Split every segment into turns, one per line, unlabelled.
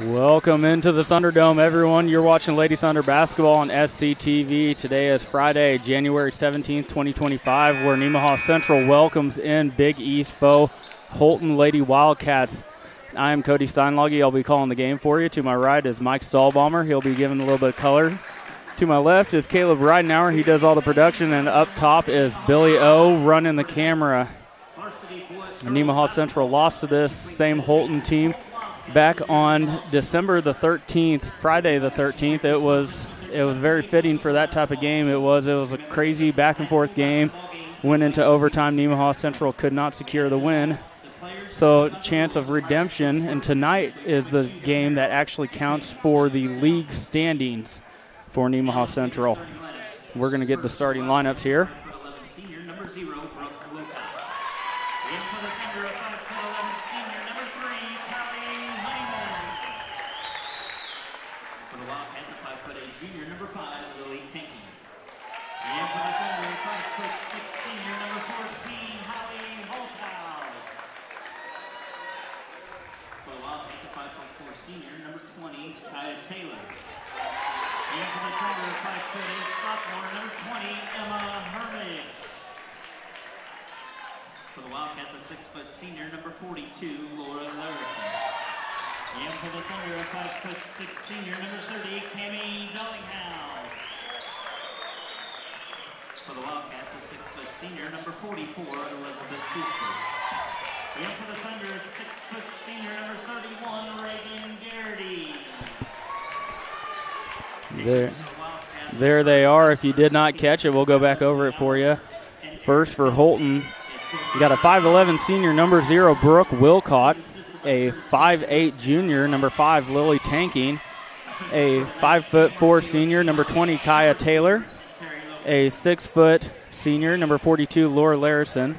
Welcome into the Thunderdome, everyone. You're watching Lady Thunder basketball on SCTV. Today is Friday, January 17th, 2025, where Nemaha Central welcomes in Big East foe Holton Lady Wildcats. I am Cody Steinloggy. I'll be calling the game for you. To my right is Mike Stahlbaumer. He'll be giving a little bit of color. To my left is Caleb Ridenauer. He does all the production. And up top is Billy O running the camera. Nemaha Central lost to this same Holton team back on December the 13th, Friday the 13th. It was very fitting for that type of game. It was a crazy back and forth game. Went into overtime. Nemaha Central could not secure the win. So chance of redemption, and tonight is the game that actually counts for the league standings for Nemaha Central. We're going to get the starting lineups here.
Senior, number 20, Kaya Taylor. And for the Thunder, 5'8", sophomore, number 20, Emma Hermig. For the Wildcats, a 6-foot senior, number 42, Laura Larison. And for the Thunder, a 5'6" senior, number 30, Cammie Bellingham. For the Wildcats, a 6-foot senior, number 44, Elizabeth Schuster. And for the Thunder, 6-foot senior, number 31, Reagan Garrity.
There they are. If you did not catch it, we'll go back over it for you. First for Holton, you got a 5'11 senior, number 0, Brooke Wilcott. A 5'8 junior, number 5, Lily Tanking. A 5'4 senior, number 20, Kaya Taylor. A 6-foot senior, number 42, Laura Larison.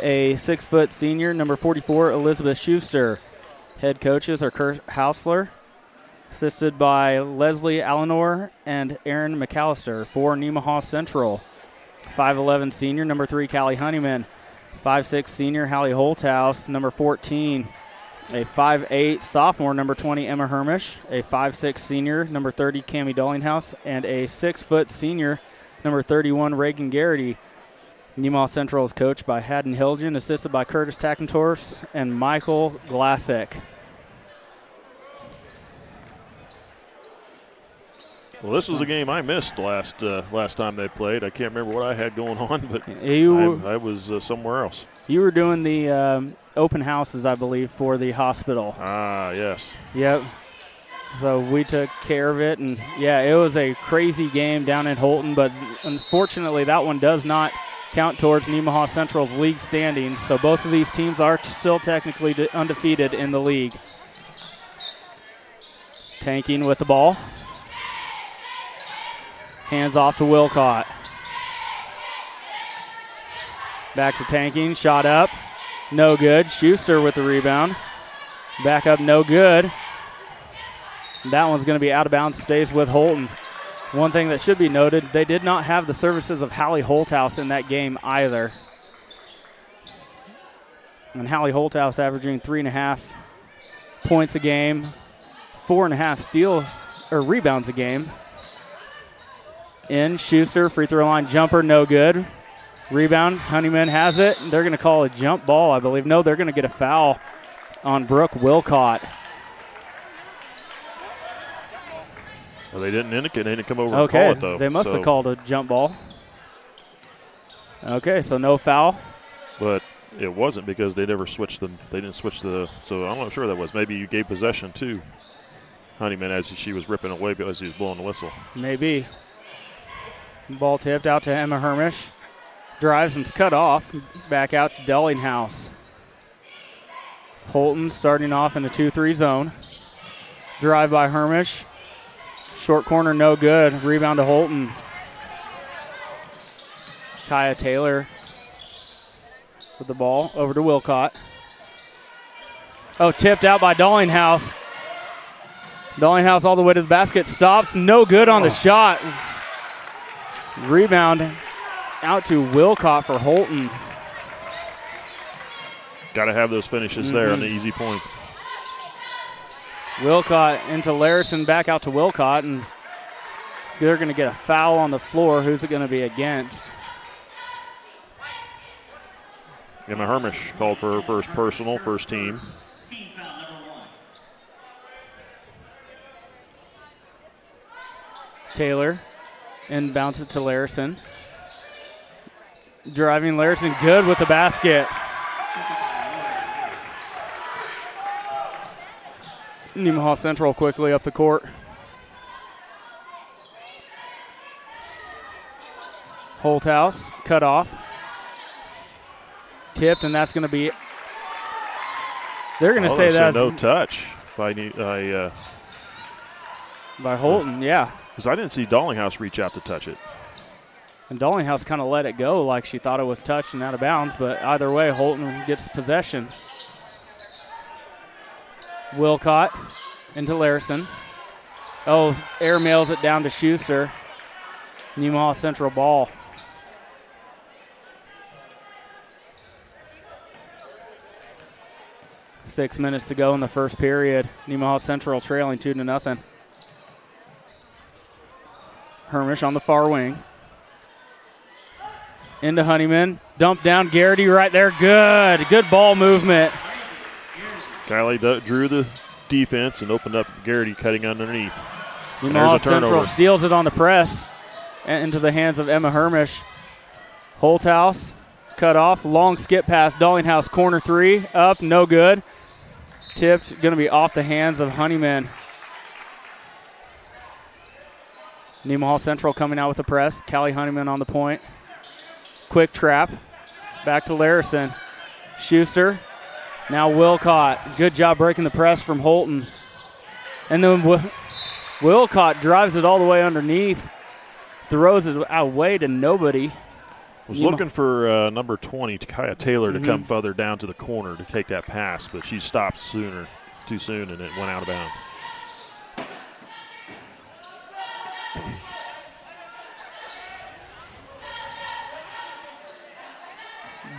A 6-foot senior, number 44, Elizabeth Schuster. Head coaches are Kurt Hausler, assisted by Leslie Allenor and Aaron McAllister. For Nemaha Central, 5'11 senior, number 3, Callie Honeyman. 5'6 senior, Hallie Holthouse. Number 14, a 5'8 sophomore, number 20, Emma Hermish. A 5'6 senior, number 30, Cammie Dollinghouse. And a 6-foot senior, number 31, Reagan Garrity. Nemaha Central is coached by Haddon Hilgen, assisted by Curtis Tackentors and Michael Glasek.
Well, this was a game I missed last time they played. I can't remember what I had going on, but I was somewhere else.
You were doing the open houses, I believe, for the hospital.
Ah, yes.
Yep. So we took care of it, and, yeah, it was a crazy game down in Holton, but unfortunately that one does not count towards Nemaha Central's league standings, so both of these teams are still technically undefeated in the league. Tanking with the ball. Hands off to Wilcott. Back to Tanking, shot up, no good. Schuster with the rebound. Back up, no good. That one's going to be out of bounds, stays with Holton. One thing that should be noted, they did not have the services of Hallie Holthouse in that game either. And Hallie Holthouse averaging 3.5 points a game, 4.5 steals or rebounds a game. In Schuster, free throw line jumper, no good. Rebound, Honeyman has it. They're going to call a jump ball, I believe. No, they're going to get a foul on Brooke Wilcott.
Well, they didn't indicate. They didn't come over and call it, though.
They must have called a jump ball. Okay, so no foul.
But it wasn't because they never switched them. They didn't switch so I'm not sure that was. Maybe you gave possession to Honeyman as she was ripping away because he was blowing the whistle.
Maybe. Ball tipped out to Emma Hermish. Drives and's cut off. Back out to Dollinghouse. Holton starting off in the 2-3 zone. Drive by Hermish. Short corner, no good. Rebound to Holton. Kaya Taylor with the ball over to Wilcott. Oh, tipped out by Dollinghouse. Dollinghouse all the way to the basket. Stops. No good on the shot. Rebound out to Wilcott for Holton.
Got to have those finishes there on the easy points.
Wilcott into Larison, back out to Wilcott, and they're going to get a foul on the floor. Who's it going to be against?
Emma Hermish called for her first personal, first team.
Team foul number 1.
Taylor inbounds it to Larison. Driving Larison, good with the basket. Nemaha Central quickly up the court. Holthouse cut off. Tipped, and that's going to be. They're going to say that's
no touch by
Holton, yeah.
Because I didn't see Dallinghouse reach out to touch it.
And Dallinghouse kind of let it go like she thought it was touched and out of bounds, but either way, Holton gets possession. Wilcott into Larison. Oh, airmails it down to Schuster. Nemaha Central ball. Six minutes to go in the first period. Nemaha Central trailing 2-0. Hermish on the far wing. Into Honeyman. Dump down. Garrity right there. Good ball movement.
Kylie drew the defense and opened up Garrity cutting underneath.
Nemaha Central steals it on the press and into the hands of Emma Hermish. Holthouse cut off. Long skip pass. Dallinghouse corner three. Up. No good. Tipped. Going to be off the hands of Honeyman. Nemaha Central coming out with the press. Callie Honeyman on the point. Quick trap. Back to Larison. Schuster. Now Wilcott. Good job breaking the press from Holton. And then Wilcott drives it all the way underneath. Throws it away to nobody.
Was looking for number 20, Kaya Taylor, to come further down to the corner to take that pass, but she stopped too soon, and it went out of bounds.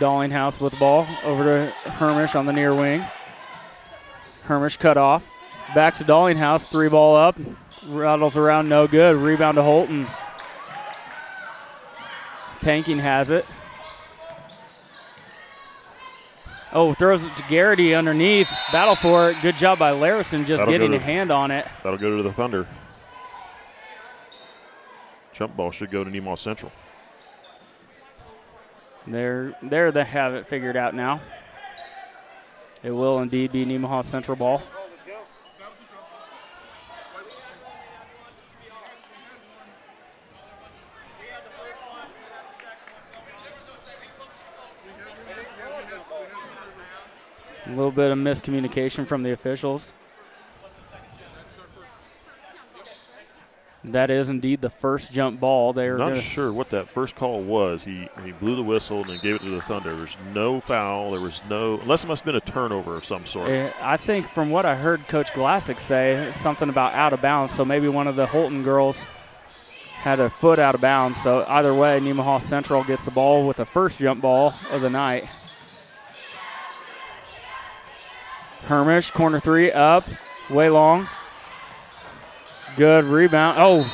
Dallinghouse with the ball over to Hermish on the near wing. Hermish cut off. Back to Dallinghouse. 3-ball up. Rattles around, no good. Rebound to Holton. Tanking has it. Oh, throws it to Garrity underneath. Battle for it. Good job by Larison just getting a hand on it.
That'll go to the Thunder. Jump ball should go to Nemaha Central.
They have it figured out now. It will indeed be Nemaha Central ball. A little bit of miscommunication from the officials. That is indeed the first jump ball. They're
not sure what that first call was. He blew the whistle and then gave it to the Thunder. There's no foul. There was no, unless it must have been a turnover of some sort.
I think from what I heard Coach Glassick say, something about out of bounds. So maybe one of the Holton girls had a foot out of bounds. So either way, Nemaha Central gets the ball with the first jump ball of the night. Hermish, corner three, up, way long. Good rebound. Oh,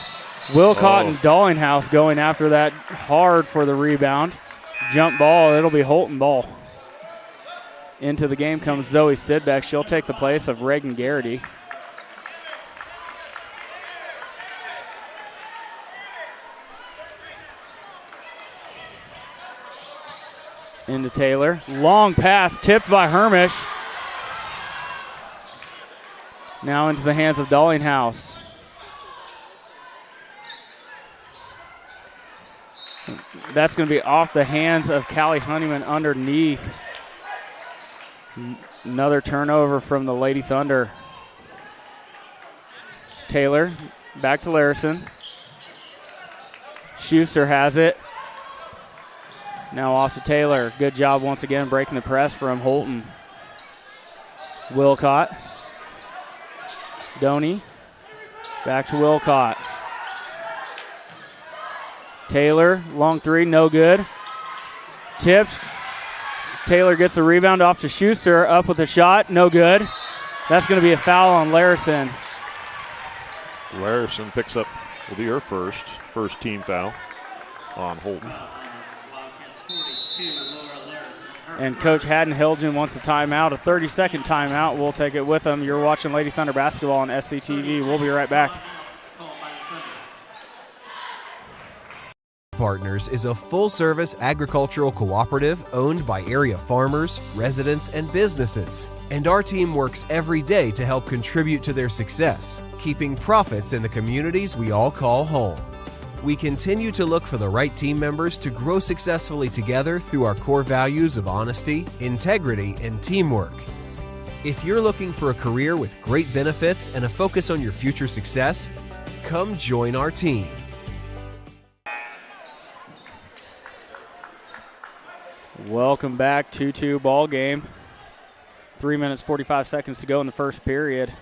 Wilcott and Dallinghouse going after that hard for the rebound. Jump ball, it'll be Holton ball. Into the game comes Zoe Sidbeck. She'll take the place of Reagan Garrity. Into Taylor. Long pass, tipped by Hermish. Now into the hands of Dallinghouse. That's going to be off the hands of Callie Honeyman underneath. Another turnover from the Lady Thunder. Taylor, back to Larison. Schuster has it. Now off to Taylor. Good job once again breaking the press from Holton. Wilcott. Doney. Back to Wilcott. Taylor, long three, no good. Tipped. Taylor gets the rebound off to Schuster, up with a shot, no good. That's going to be a foul on Larison.
Larison picks up, will be her first team foul on Holton.
And Coach Haddon-Hilgen wants a timeout, a 30-second timeout. We'll take it with them. You're watching Lady Thunder basketball on SCTV. We'll be right back.
Partners is a full-service agricultural cooperative owned by area farmers, residents, and businesses. And our team works every day to help contribute to their success, keeping profits in the communities we all call home. We continue to look for the right team members to grow successfully together through our core values of honesty, integrity, and teamwork. If you're looking for a career with great benefits and a focus on your future success, come join our team.
Welcome back, 2-2 ball game. 3 minutes, 45 seconds to go in the first period.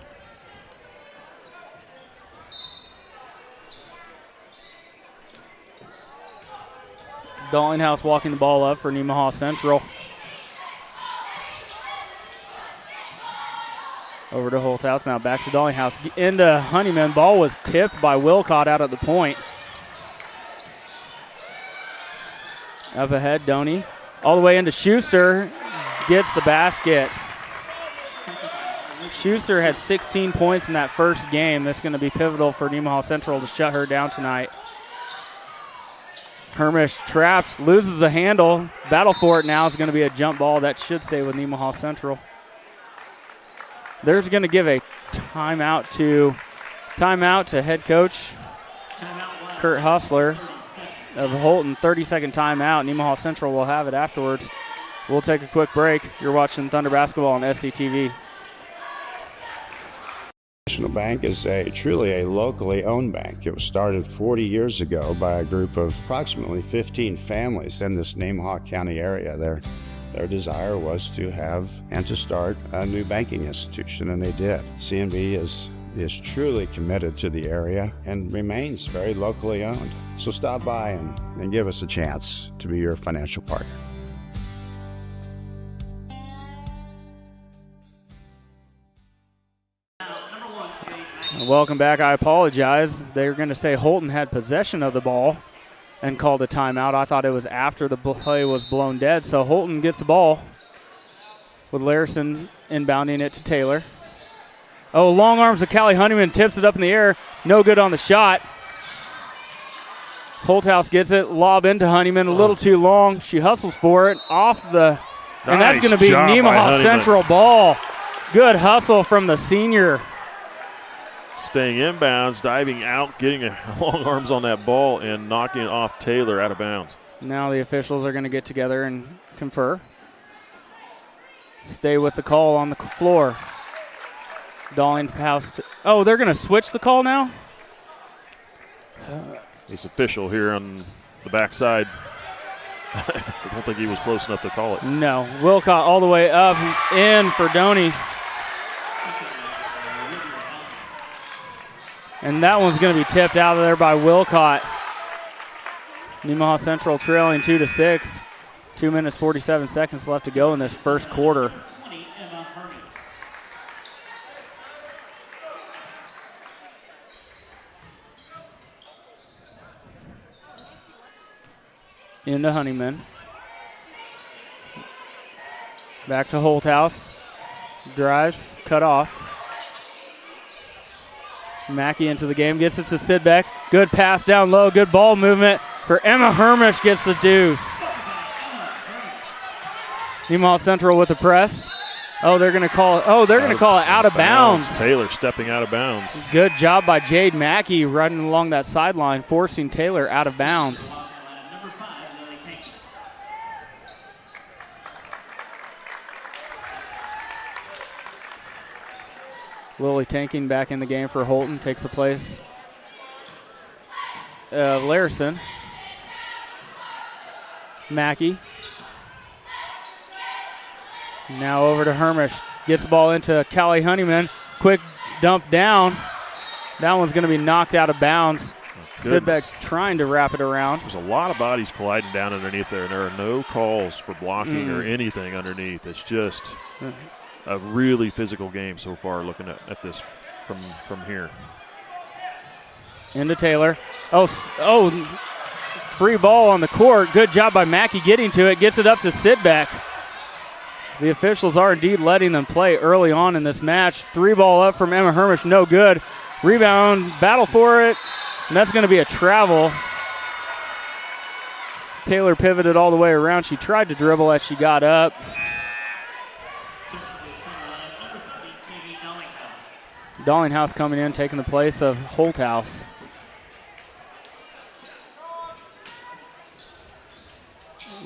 Dallinghouse walking the ball up for Nemaha Central. Over to Holthouse, now back to Dallinghouse. Into Honeyman, ball was tipped by Wilcott out at the point. Up ahead, Doney. All the way into Schuster, gets the basket. Schuster had 16 points in that first game. That's going to be pivotal for Nemaha Central to shut her down tonight. Hermish trapped, loses the handle. Battle for it now is going to be a jump ball. That should stay with Nemaha Central. There's going to give a timeout to head coach Kurt Hustler of Holton. 30-second timeout. Nemaha Central will have it afterwards. We'll take a quick break. You're watching Thunder Basketball on SCTV.
National Bank is truly a locally owned bank. It was started 40 years ago by a group of approximately 15 families in this Nemaha County area. Their desire was to have and to start a new banking institution, and they did. CNB is truly committed to the area and remains very locally owned. So stop by and give us a chance to be your financial partner.
Welcome back. I apologize. They were going to say Holton had possession of the ball and called a timeout. I thought it was after the play was blown dead. So Holton gets the ball with Larison inbounding it to Taylor. Oh, long arms of Callie Honeyman, tips it up in the air. No good on the shot. Holthouse gets it, lob into Honeyman, a little too long. She hustles for it, and that's going to be Nemaha Central ball. Good hustle from the senior.
Staying inbounds, diving out, getting long arms on that ball, and knocking it off Taylor out of bounds.
Now the officials are going to get together and confer. Stay with the call on the floor. Dallinghouse. Oh, they're going to switch the call now?
It's official here on the backside. I don't think he was close enough to call it.
No. Wilcott all the way up, in for Doney. And that one's going to be tipped out of there by Wilcott. Nemaha Central trailing 2-6. 2 minutes, 47 seconds left to go in this first quarter. Into Honeyman. Back to Holthouse. Drives, cut off. Mackey into the game, gets it to Sidbeck. Good pass down low, good ball movement for Emma Hermish, gets the deuce. Nemaha Central with the press. Oh, they're going to call it. Oh, they're going to call it out of bounds.
Taylor stepping out of bounds.
Good job by Jade Mackey running along that sideline, forcing Taylor out of bounds. Lily Tanking back in the game for Holton, takes the place of Larison. Mackey. Now over to Hermish. Gets the ball into Callie Honeyman. Quick dump down. That one's going to be knocked out of bounds. Sidbeck trying to wrap it around.
There's a lot of bodies colliding down underneath there, and there are no calls for blocking or anything underneath. It's just a really physical game so far looking at this from here.
Into Taylor. Oh, free ball on the court. Good job by Mackey getting to it. Gets it up to Sidbeck. The officials are indeed letting them play early on in this match. 3-ball up from Emma Hermish, no good. Rebound, battle for it, and that's going to be a travel. Taylor pivoted all the way around. She tried to dribble as she got up. Dallinghouse coming in, taking the place of Holthouse.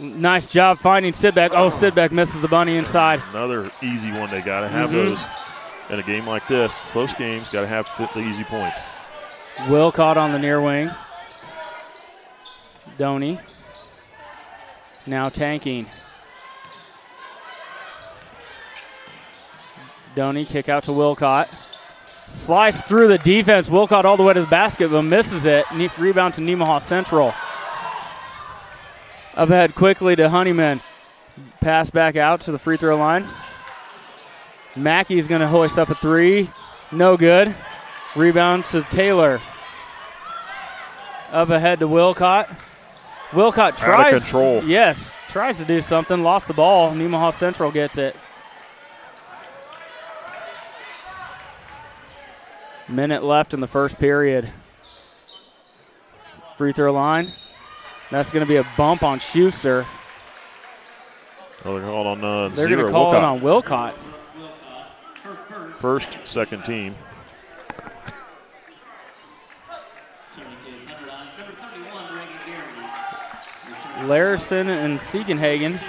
Nice job finding Sidbeck. Oh, Sidbeck misses the bunny inside.
Another easy one. They got to have those in a game like this. Close games, got to have the easy points.
Wilcott on the near wing. Doney now tanking. Doney kick out to Wilcott. Slice through the defense. Wilcott all the way to the basket, but misses it. Rebound to Nemaha Central. Up ahead quickly to Honeyman. Pass back out to the free throw line. Mackey's going to hoist up a 3. No good. Rebound to Taylor. Up ahead to Wilcott. Wilcott tries.
Out of control.
Yes, tries to do something. Lost the ball. Nemaha Central gets it. Minute left in the first period. Free throw line. That's going to be a bump on Schuster.
Oh, they're calling on
They're going to call it on Wilcott.
First, second team.
Larison and Siegenhagen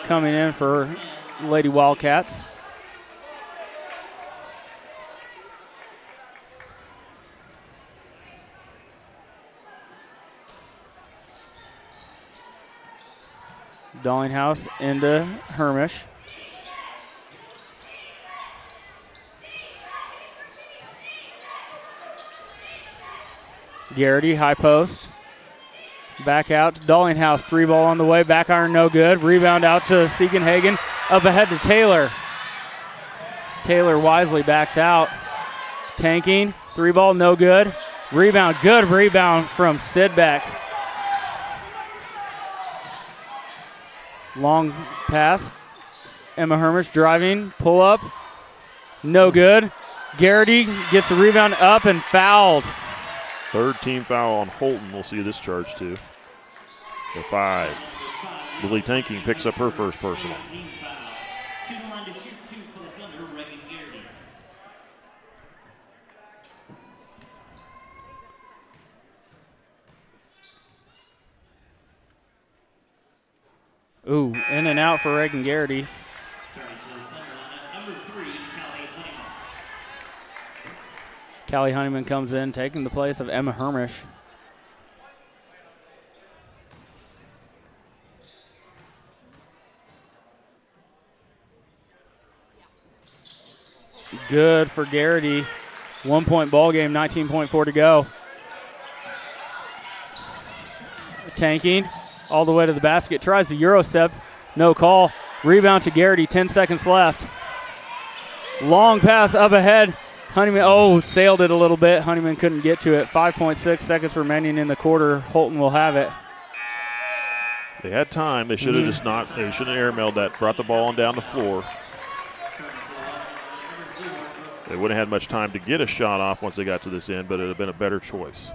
coming in for Lady Wildcats. Dallinghouse into Hermish. Garrity, high post. Back out to Dallinghouse. 3-ball on the way. Back iron, no good. Rebound out to Siegenhagen. Up ahead to Taylor. Taylor wisely backs out. Tanking. 3-ball, no good. Rebound, good rebound from Sidbeck. Long pass. Emma Hermish driving. Pull up. No good. Garrity gets the rebound up and fouled.
Third team foul on Holton. We'll see this charge too. The 5. Lily Tanking picks up her first personal.
Ooh, in and out for Reagan Garrity. Callie Honeyman comes in, taking the place of Emma Hermish. Good for Garrity. 1-point ball game, 19.4 to go. Tanking all the way to the basket. Tries the Euro step. No call. Rebound to Garrity. 10 seconds left. Long pass up ahead. Honeyman, sailed it a little bit. Honeyman couldn't get to it. 5.6 seconds remaining in the quarter. Holton will have it.
They had time. They should have just not. They shouldn't have airmailed that. Brought the ball on down the floor. They wouldn't have had much time to get a shot off once they got to this end, but it would have been a better choice.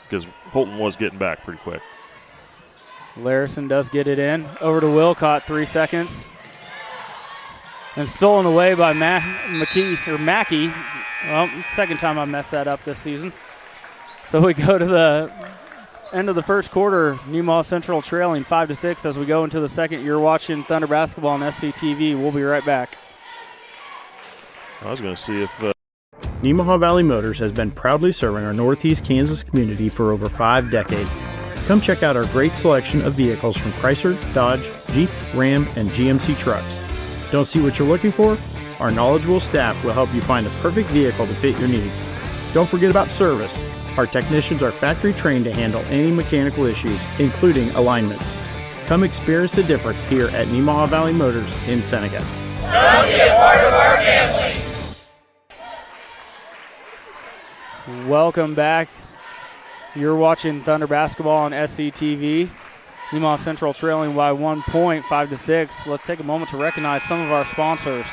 Because Holton was getting back pretty quick.
Larison does get it in. Over to Wilcott, 3 seconds. And stolen away by Mackey. Well, second time I messed that up this season. So we go to the end of the first quarter. Nemaha Central trailing 5-6 as we go into the second. You're watching Thunder Basketball on SCTV. We'll be right back.
I was going to see if
Nemaha Valley Motors has been proudly serving our Northeast Kansas community for over 5 decades. Come check out our great selection of vehicles from Chrysler, Dodge, Jeep, Ram, and GMC trucks. Don't see what you're looking for? Our knowledgeable staff will help you find the perfect vehicle to fit your needs. Don't forget about service. Our technicians are factory trained to handle any mechanical issues, including alignments. Come experience the difference here at Nemaha Valley Motors in Seneca.
Come be a part of our family.
Welcome back. You're watching Thunder Basketball on SCTV. Nemaha Central trailing by 1 point, 5-6. Let's take a moment to recognize some of our sponsors.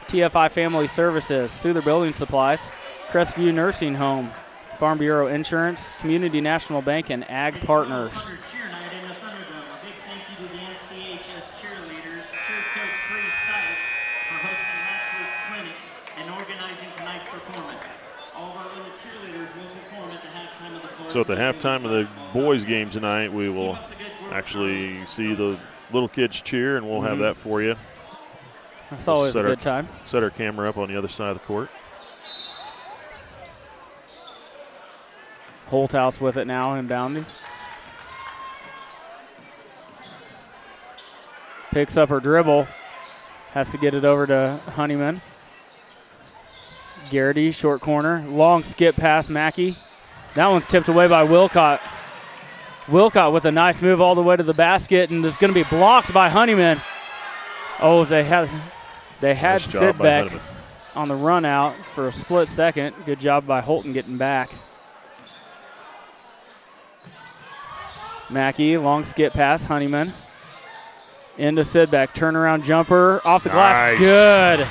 TFI Family Services, Souther Building Supplies, Crestview Nursing Home, Farm Bureau Insurance, Community National Bank, and Ag Partners.
Cheer night in the Thunderdome. A big thank you to the NCHS cheerleaders, cheer coach Bree Sykes for hosting last week's clinic and organizing tonight's performance. All of our little cheerleaders will perform at the halftime of the boys.
So at the halftime of the boys' game tonight, we will actually see the little kids cheer, and we'll have that for you.
That's always a good time.
Set our camera up on the other side of the court.
Holthouse with it now, inbounding. Picks up her dribble. Has to get it over to Honeyman. Garrity, short corner. Long skip past Mackey. That one's tipped away by Wilcott. Wilcott with a nice move all the way to the basket, and it's going to be blocked by Honeyman. Oh, they had
Nice job by
Sidbeck
Honeyman
on the run out for a split second. Good job by Holton getting back. Mackey, long skip pass, Honeyman. Into Sidbeck, turnaround jumper, off the glass, good.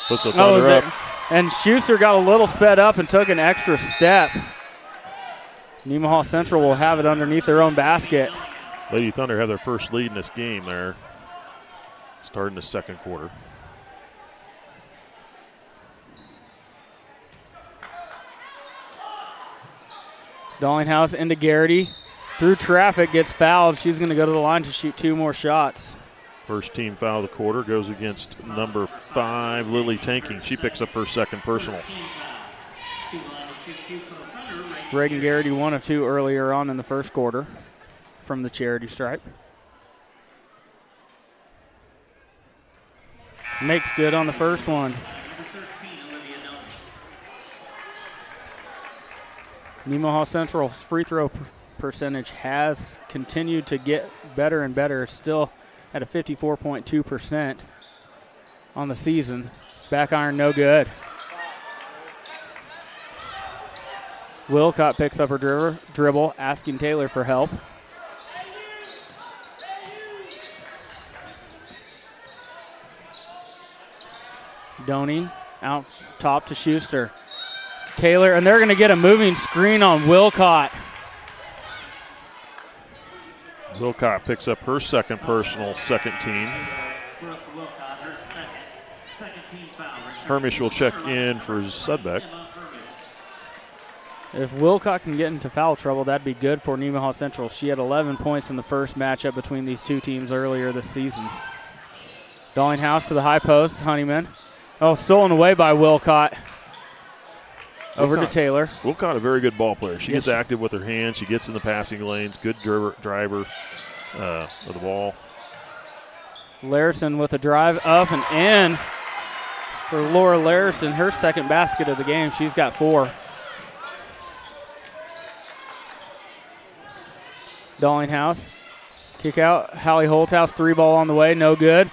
Puts the Thunder up.
And Schuster got a little sped up and took an extra step. Nemaha Central will have it underneath their own basket.
Lady Thunder have their first lead in this game there, starting the second quarter.
Dallinghouse into Garrity. Through traffic, gets fouled. She's going to go to the line to shoot 2 more shots.
First team foul of the quarter goes against number 5, Lily Tanking. She picks up her second personal.
Reagan Garrity 1 of 2 earlier on in the first quarter from the charity stripe. Makes good on the first one. Nemaha Central's free throw percentage has continued to get better and better, still at a 54.2% on the season. Back iron, no good. Wilcott picks up her dribble, asking Taylor for help. Doney out top to Schuster. Taylor, and they're going to get a moving screen on Wilcott.
Wilcott picks up her second personal, second team. Hermish will check in for Sudbeck.
If Wilcott can get into foul trouble, that'd be good for Nemaha Central. She had 11 points in the first matchup between these two teams earlier this season. Dallinghouse to the high post, Honeyman. Oh, stolen away by Wilcott. Over to Taylor.
Wilcott, a very good ball player. She gets active with her hands. She gets in the passing lanes. Good driver of the ball.
Larison with a drive up and in for Laura Larison. Her second basket of the game. She's got 4. Dallinghouse. Kick out. Hallie Holthouse, 3 ball on the way. No good.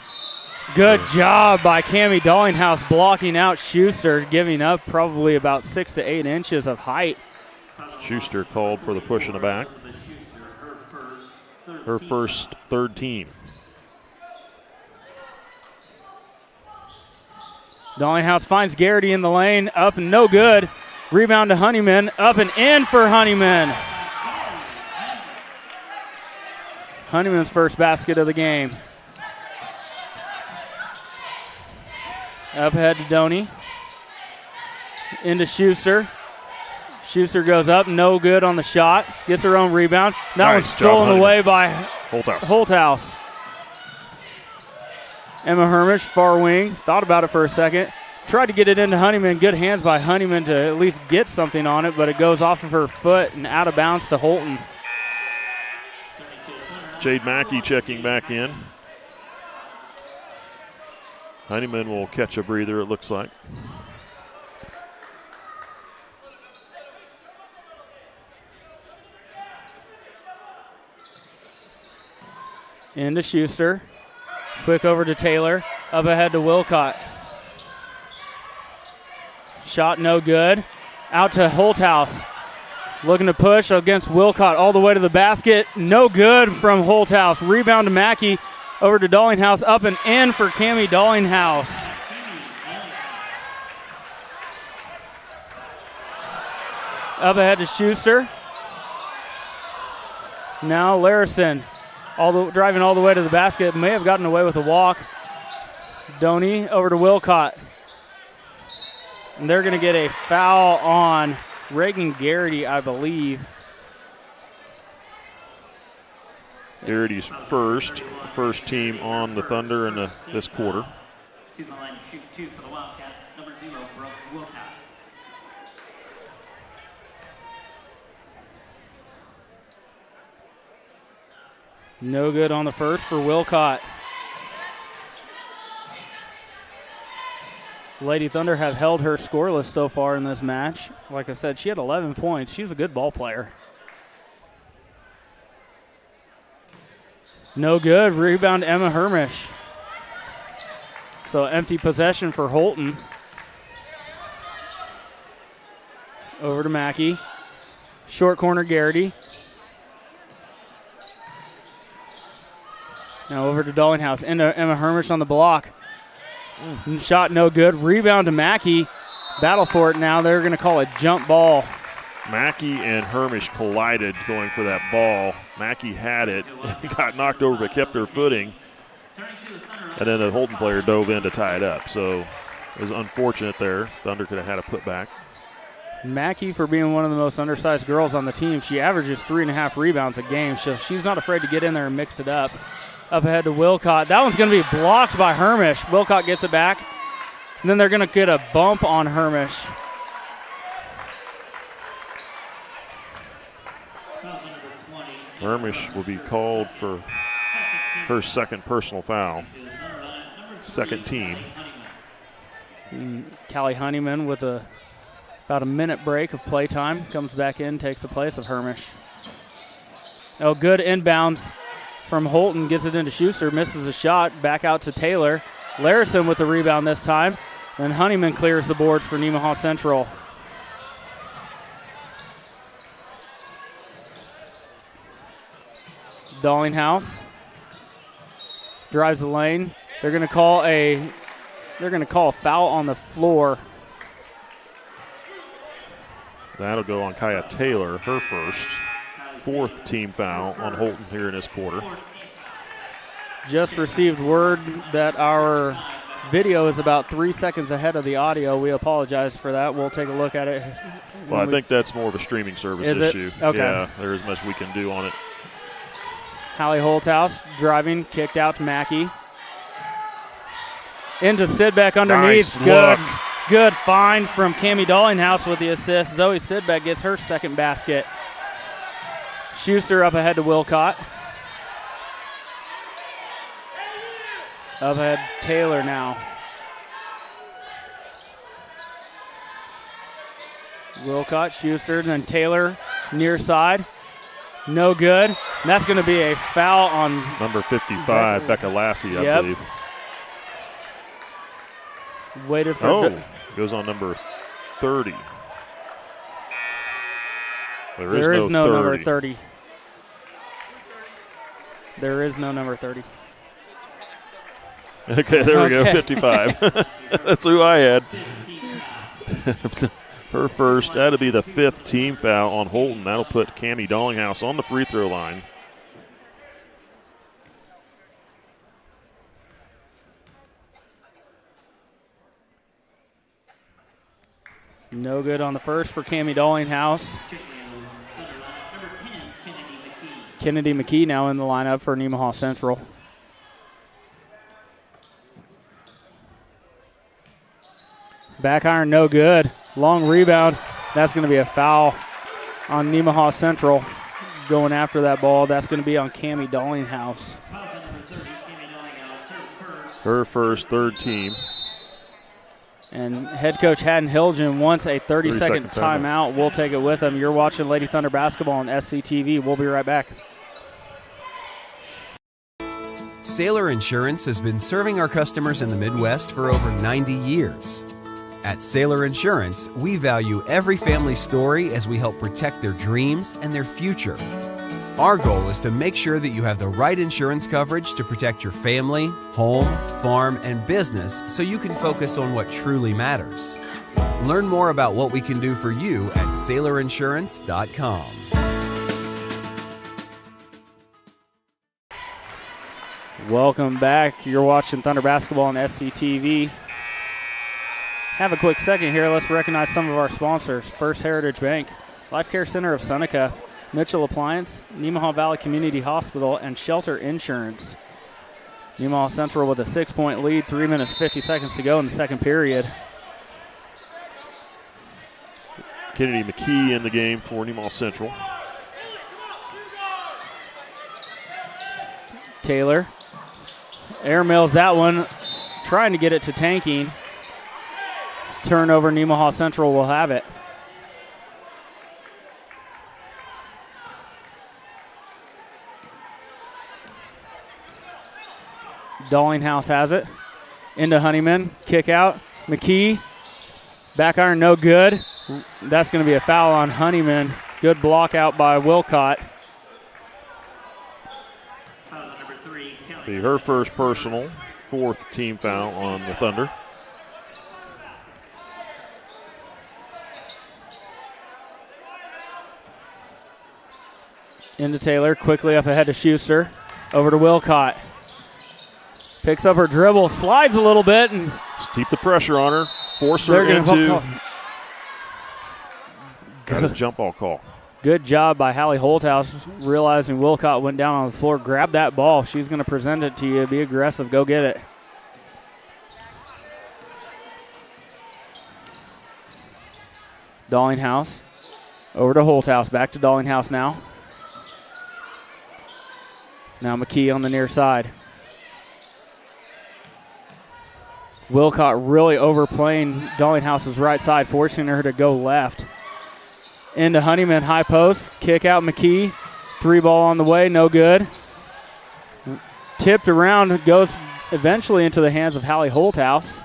Good job by Cammie Dallinghouse blocking out Schuster, giving up probably about 6 to 8 inches of height.
Schuster called for the push in the back. Her first third team.
Dallinghouse finds Garrity in the lane. Up and no good. Rebound to Honeyman. Up and in for Honeyman. Honeyman's first basket of the game. Up ahead to Doney. Into Schuster. Schuster goes up, no good on the shot. Gets her own rebound. That one's stolen away by Holthouse. Emma Hermish, far wing. Thought about it for a second. Tried to get it into Honeyman. Good hands by Honeyman to at least get something on it, but it goes off of her foot and out of bounds to Holton.
Jade Mackey checking back in. Honeyman will catch a breather, it looks like.
Into Schuster. Quick over to Taylor. Up ahead to Wilcott. Shot no good. Out to Holthouse. Looking to push against Wilcott all the way to the basket. No good from Holthouse. Rebound to Mackey. Over to Dallinghouse. Up and in for Cammie Dallinghouse. Up ahead to Schuster. Now Larison. Driving all the way to the basket. May have gotten away with a walk. Doney over to Wilcott. And they're going to get a foul on Reagan Garrity, I believe.
Garrity's first team on the Thunder in this quarter.
To the line to shoot 2 for the Wildcats. Number 0, Brooke Wilcott.
No good on the first for Wilcott. Lady Thunder have held her scoreless so far in this match. Like I said, she had 11 points. She's a good ball player. No good. Rebound Emma Hermish. So empty possession for Holton. Over to Mackey. Short corner Garrity. Now over to Dallinghouse. Into Emma Hermish on the block. Shot no good. Rebound to Mackey. Battle for it now. They're going to call a jump ball.
Mackey and Hermish collided going for that ball. Mackey had it. Got knocked over but kept her footing. And then the Holton player dove in to tie it up. So it was unfortunate there. Thunder could have had a putback.
Mackey, for being one of the most undersized girls on the team, she averages 3.5 rebounds a game. So she's not afraid to get in there and mix it up. Up ahead to Wilcott. That one's going to be blocked by Hermish. Wilcott gets it back. And then they're going to get a bump on Hermish.
Hermish will be called for her second personal foul. Second team.
Callie Honeyman with about a minute break of play time. Comes back in, takes the place of Hermish. Oh, good inbounds from Holton. Gets it into Schuster. Misses a shot. Back out to Taylor. Larison with the rebound this time. Then Honeyman clears the boards for Nemaha Central. Dallinghouse drives the lane. They're going to call a foul on the floor.
That'll go on Kaya Taylor, her fourth team foul on Holton here in this quarter.
Just received word that our video is about 3 seconds ahead of the audio. We apologize for that. We'll take a look at it.
Well, I think that's more of a streaming service issue.
Okay.
Yeah, there is much we can do on it.
Hallie Holthouse driving, kicked out to Mackey. Into Sidbeck underneath.
Nice
Good find from Cammie Dallinghouse with the assist. Zoe Sidbeck gets her second basket. Schuster up ahead to Wilcott. Up ahead Taylor now. Wilcott, Schuster, then Taylor near side. No good. And that's going to be a foul on
number 55, Becca Lassie, I believe.
Waited for
goes on number 30.
There is no number 30. There is no number 30.
Okay, there we go, 55. That's who I had. Her first. That'll be the fifth team foul on Holton. That'll put Cammie Dallinghouse on the free throw line.
No good on the first for Cammie Dallinghouse. Kennedy McKee now in the lineup for Nemaha Central. Back iron, no good. Long rebound. That's going to be a foul on Nemaha Central. Going after that ball, that's going to be on Cammie Dallinghouse.
Her first, third team.
And head coach Haddon Hilgen wants a 30-second timeout. We'll take it with him. You're watching Lady Thunder basketball on SCTV. We'll be right back.
Sailor Insurance has been serving our customers in the Midwest for over 90 years. At Sailor Insurance, we value every family's story as we help protect their dreams and their future. Our goal is to make sure that you have the right insurance coverage to protect your family, home, farm, and business so you can focus on what truly matters. Learn more about what we can do for you at SailorInsurance.com.
Welcome back. You're watching Thunder Basketball on SCTV. Have a quick second here. Let's recognize some of our sponsors. First Heritage Bank, Life Care Center of Seneca, Mitchell Appliance, Nemaha Valley Community Hospital, and Shelter Insurance. Nemaha Central with a 6-point lead, 3 minutes, 50 seconds to go in the second period.
Kennedy McKee in the game for Nemaha Central.
Taylor airmails that one, trying to get it to Tanking. Turnover, Nemaha Central will have it. Dallinghouse has it. Into Honeyman. Kick out. McKee. Back iron, no good. That's going to be a foul on Honeyman. Good block out by Wilcott.
Be her first personal, 4th team foul on the Thunder.
Into Taylor. Quickly up ahead to Schuster. Over to Wilcott. Picks up her dribble, slides a little bit, and
just keep the pressure on her. Force her into a jump ball call.
Good job by Hallie Holthouse, realizing Wilcott went down on the floor. Grab that ball. She's going to present it to you. Be aggressive. Go get it. Dallinghouse. Over to Holthouse. Back to Dallinghouse now. Now McKee on the near side. Wilcott really overplaying Dallinghouse's right side, forcing her to go left. Into Honeyman, high post, kick out McKee. 3 ball on the way, no good. Tipped around, goes eventually into the hands of Hallie Holthouse.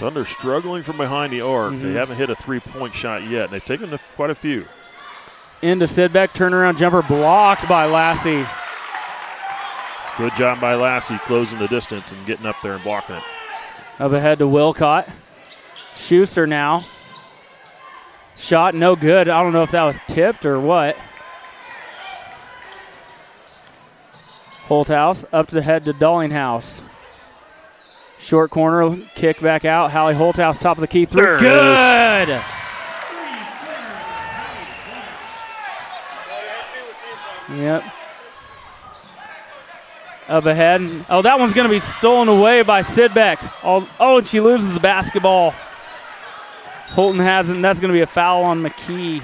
Thunder struggling from behind the arc. They haven't hit a 3-point shot yet. They've taken quite a few.
Into Sidbeck, turnaround jumper blocked by Lassie.
Good job by Lassie closing the distance and getting up there and blocking it.
Up ahead to Wilcott. Schuster now. Shot no good. I don't know if that was tipped or what. Holthouse up to the head to Dallinghouse. Short corner, kick back out. Hallie Holthouse, top of the key, 3. Good! Yep. Up ahead. Oh, that one's going to be stolen away by Sidbeck. Oh, and she loses the basketball. Holton has it, and that's going to be a foul on McKee.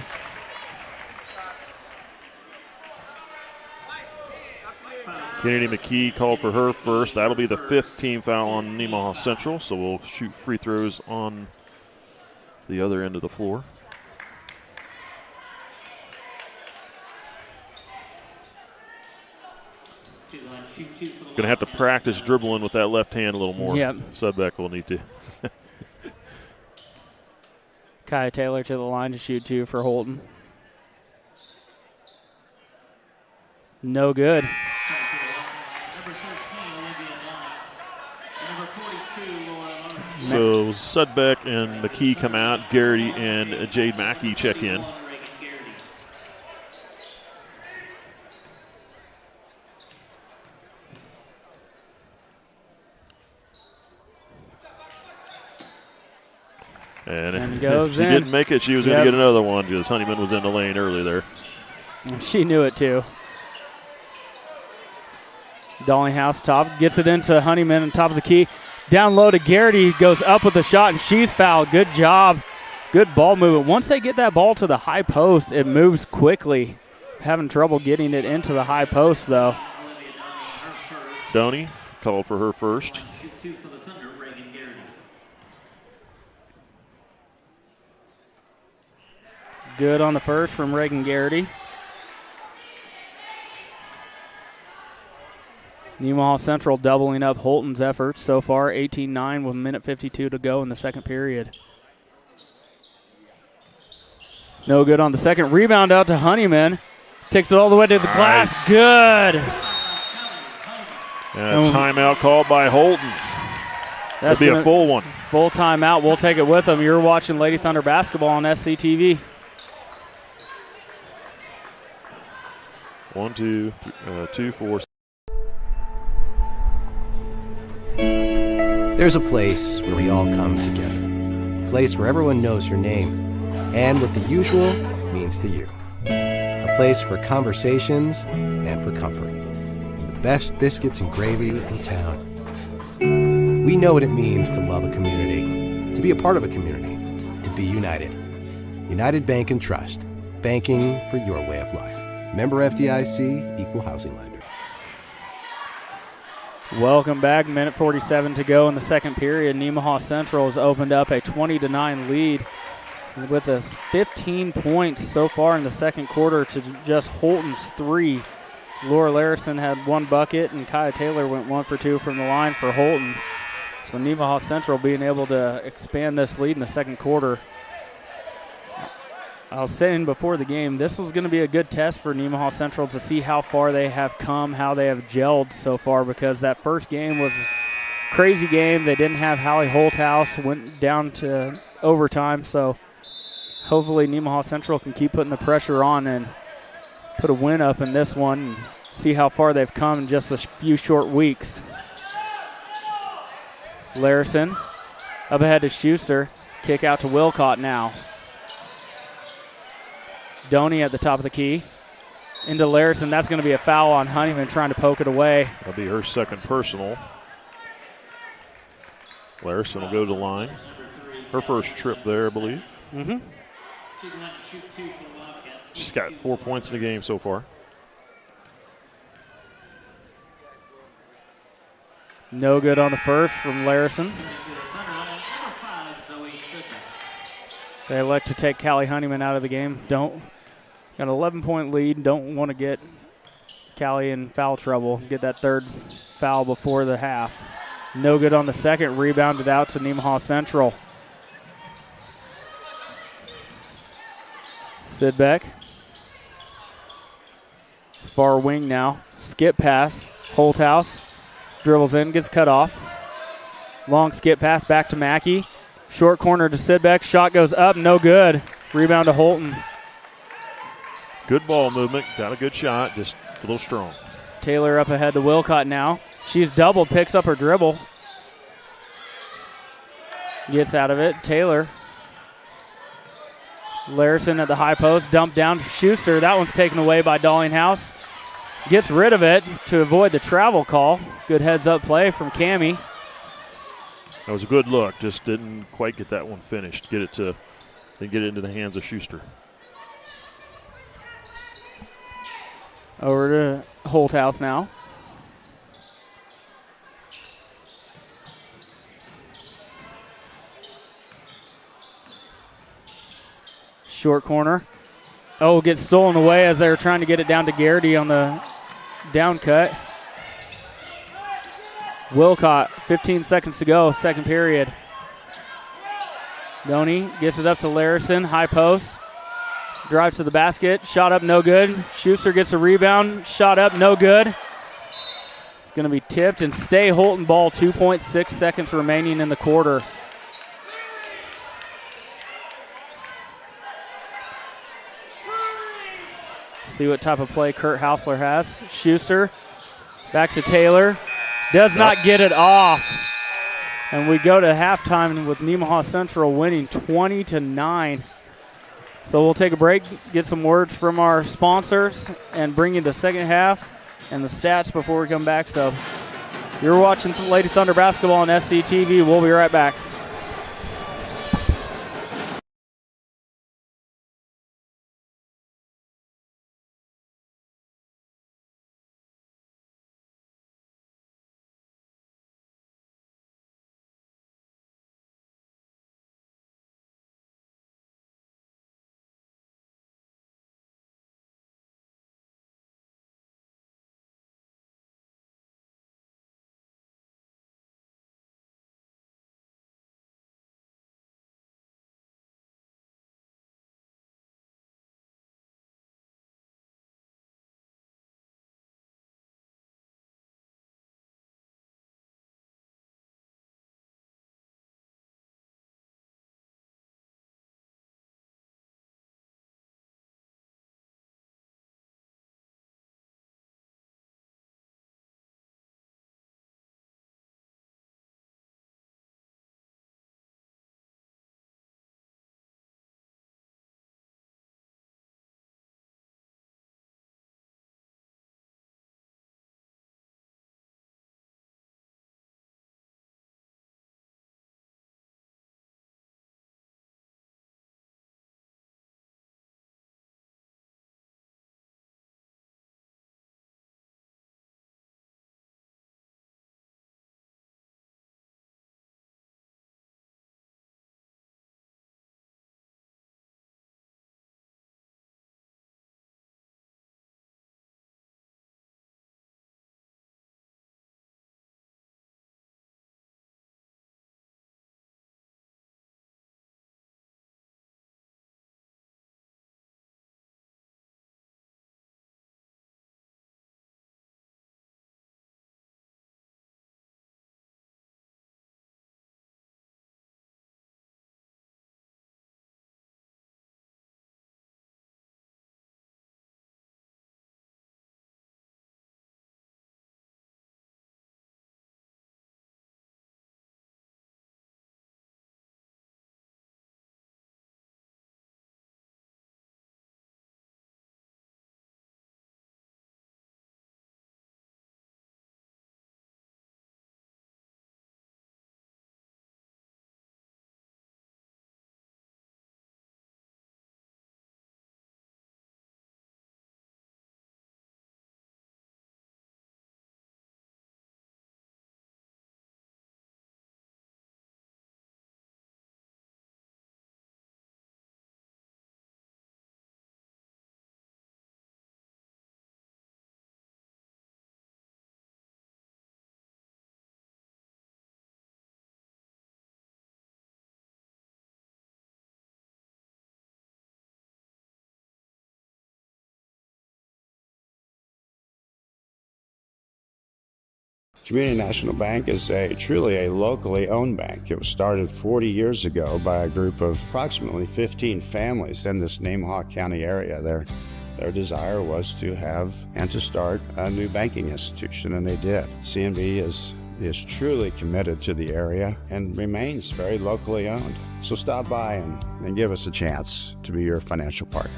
Kennedy McKee called for her first. That'll be the 5th team foul on Nemaha Central, so we'll shoot free throws on the other end of the floor. Going to have to practice dribbling with that left hand a little more.
Yep.
Sudbeck will need to.
Kaya Taylor to the line to shoot 2 for Holton. No good.
So Sudbeck and McKee come out. Garrity and Jade Mackey check in. And
goes
if she
in.
didn't make it, she was going to get another one because Honeyman was in the lane early there.
She knew it too. Dallinghouse top, gets it into Honeyman on top of the key. Down low to Garrity, goes up with the shot, and she's fouled. Good job. Good ball movement. Once they get that ball to the high post, it moves quickly. Having trouble getting it into the high post, though.
Donnie called for her first.
Good on the first from Reagan Garrity. Nemaha Central doubling up Holton's efforts so far, 18-9 with a minute 52 to go in the second period. No good on the second. Rebound out to Honeyman. Takes it all the way to the glass. Good.
And a timeout called by Holton. That'd be a full one.
Full timeout. We'll take it with them. You're watching Lady Thunder basketball on SCTV.
1, 2, 2, 4.
There's a place where we all come together. A place where everyone knows your name and what the usual means to you. A place for conversations and for comfort. The best biscuits and gravy in town. We know what it means to love a community, to be a part of a community, to be united. United Bank and Trust. Banking for your way of life. Member FDIC, Equal Housing Lender.
Welcome back. Minute 47 to go in the second period. Nemaha Central has opened up a 20-9 lead with us 15 points so far in the second quarter to just Holton's 3. Laura Larison had 1 bucket, and Kaya Taylor went 1 for 2 from the line for Holton. So Nemaha Central being able to expand this lead in the second quarter. I was saying before the game, this was going to be a good test for Nemaha Central to see how far they have come, how they have gelled so far, because that first game was a crazy game. They didn't have Hallie Holthouse, went down to overtime, so hopefully Nemaha Central can keep putting the pressure on and put a win up in this one and see how far they've come in just a few short weeks. Larison up ahead to Schuster. Kick out to Wilcott now. Doney at the top of the key. Into Larison. That's going to be a foul on Honeyman trying to poke it away.
That'll be her second personal. Larison will go to the line. Her first trip there, I believe.
Mm-hmm.
She's got 4 points in the game so far.
No good on the first from Larison. They elect to take Callie Honeyman out of the game. Got an 11-point lead. Don't want to get Callie in foul trouble. Get that third foul before the half. No good on the second. Rebounded out to Nemaha Central. Sidbeck. Far wing now. Skip pass. Holthouse. Dribbles in, gets cut off. Long skip pass back to Mackey. Short corner to Sidbeck. Shot goes up, no good. Rebound to Holton.
Good ball movement. Got a good shot, just a little strong.
Taylor up ahead to Wilcott now. She's doubled, picks up her dribble. Gets out of it. Taylor. Larison at the high post. Dumped down to Schuster. That one's taken away by Dallinghouse. Gets rid of it to avoid the travel call. Good heads-up play from Cammie.
That was a good look. Just didn't quite get that one finished. Didn't get it into the hands of Schuster.
Over to Holthouse now. Short corner. Oh, gets stolen away as they were trying to get it down to Garrity on the down cut. Wilcott, 15 seconds to go, second period. Doney gets it up to Larison, high post. Drives to the basket, shot up, no good. Schuster gets a rebound, shot up, no good. It's going to be tipped and stay Holton ball, 2.6 seconds remaining in the quarter. See what type of play Kurt Hausler has. Schuster back to Taylor. Does not get it off. And we go to halftime with Nemaha Central winning 20-9. So we'll take a break, get some words from our sponsors, and bring you the second half and the stats before we come back. So you're watching Lady Thunder basketball on SCTV. We'll be right back.
Community National Bank is truly a locally owned bank. It was started 40 years ago by a group of approximately 15 families in this Nemaha County area. Their desire was to have and to start a new banking institution, and they did. CNB is truly committed to the area and remains very locally owned. So stop by and give us a chance to be your financial partner.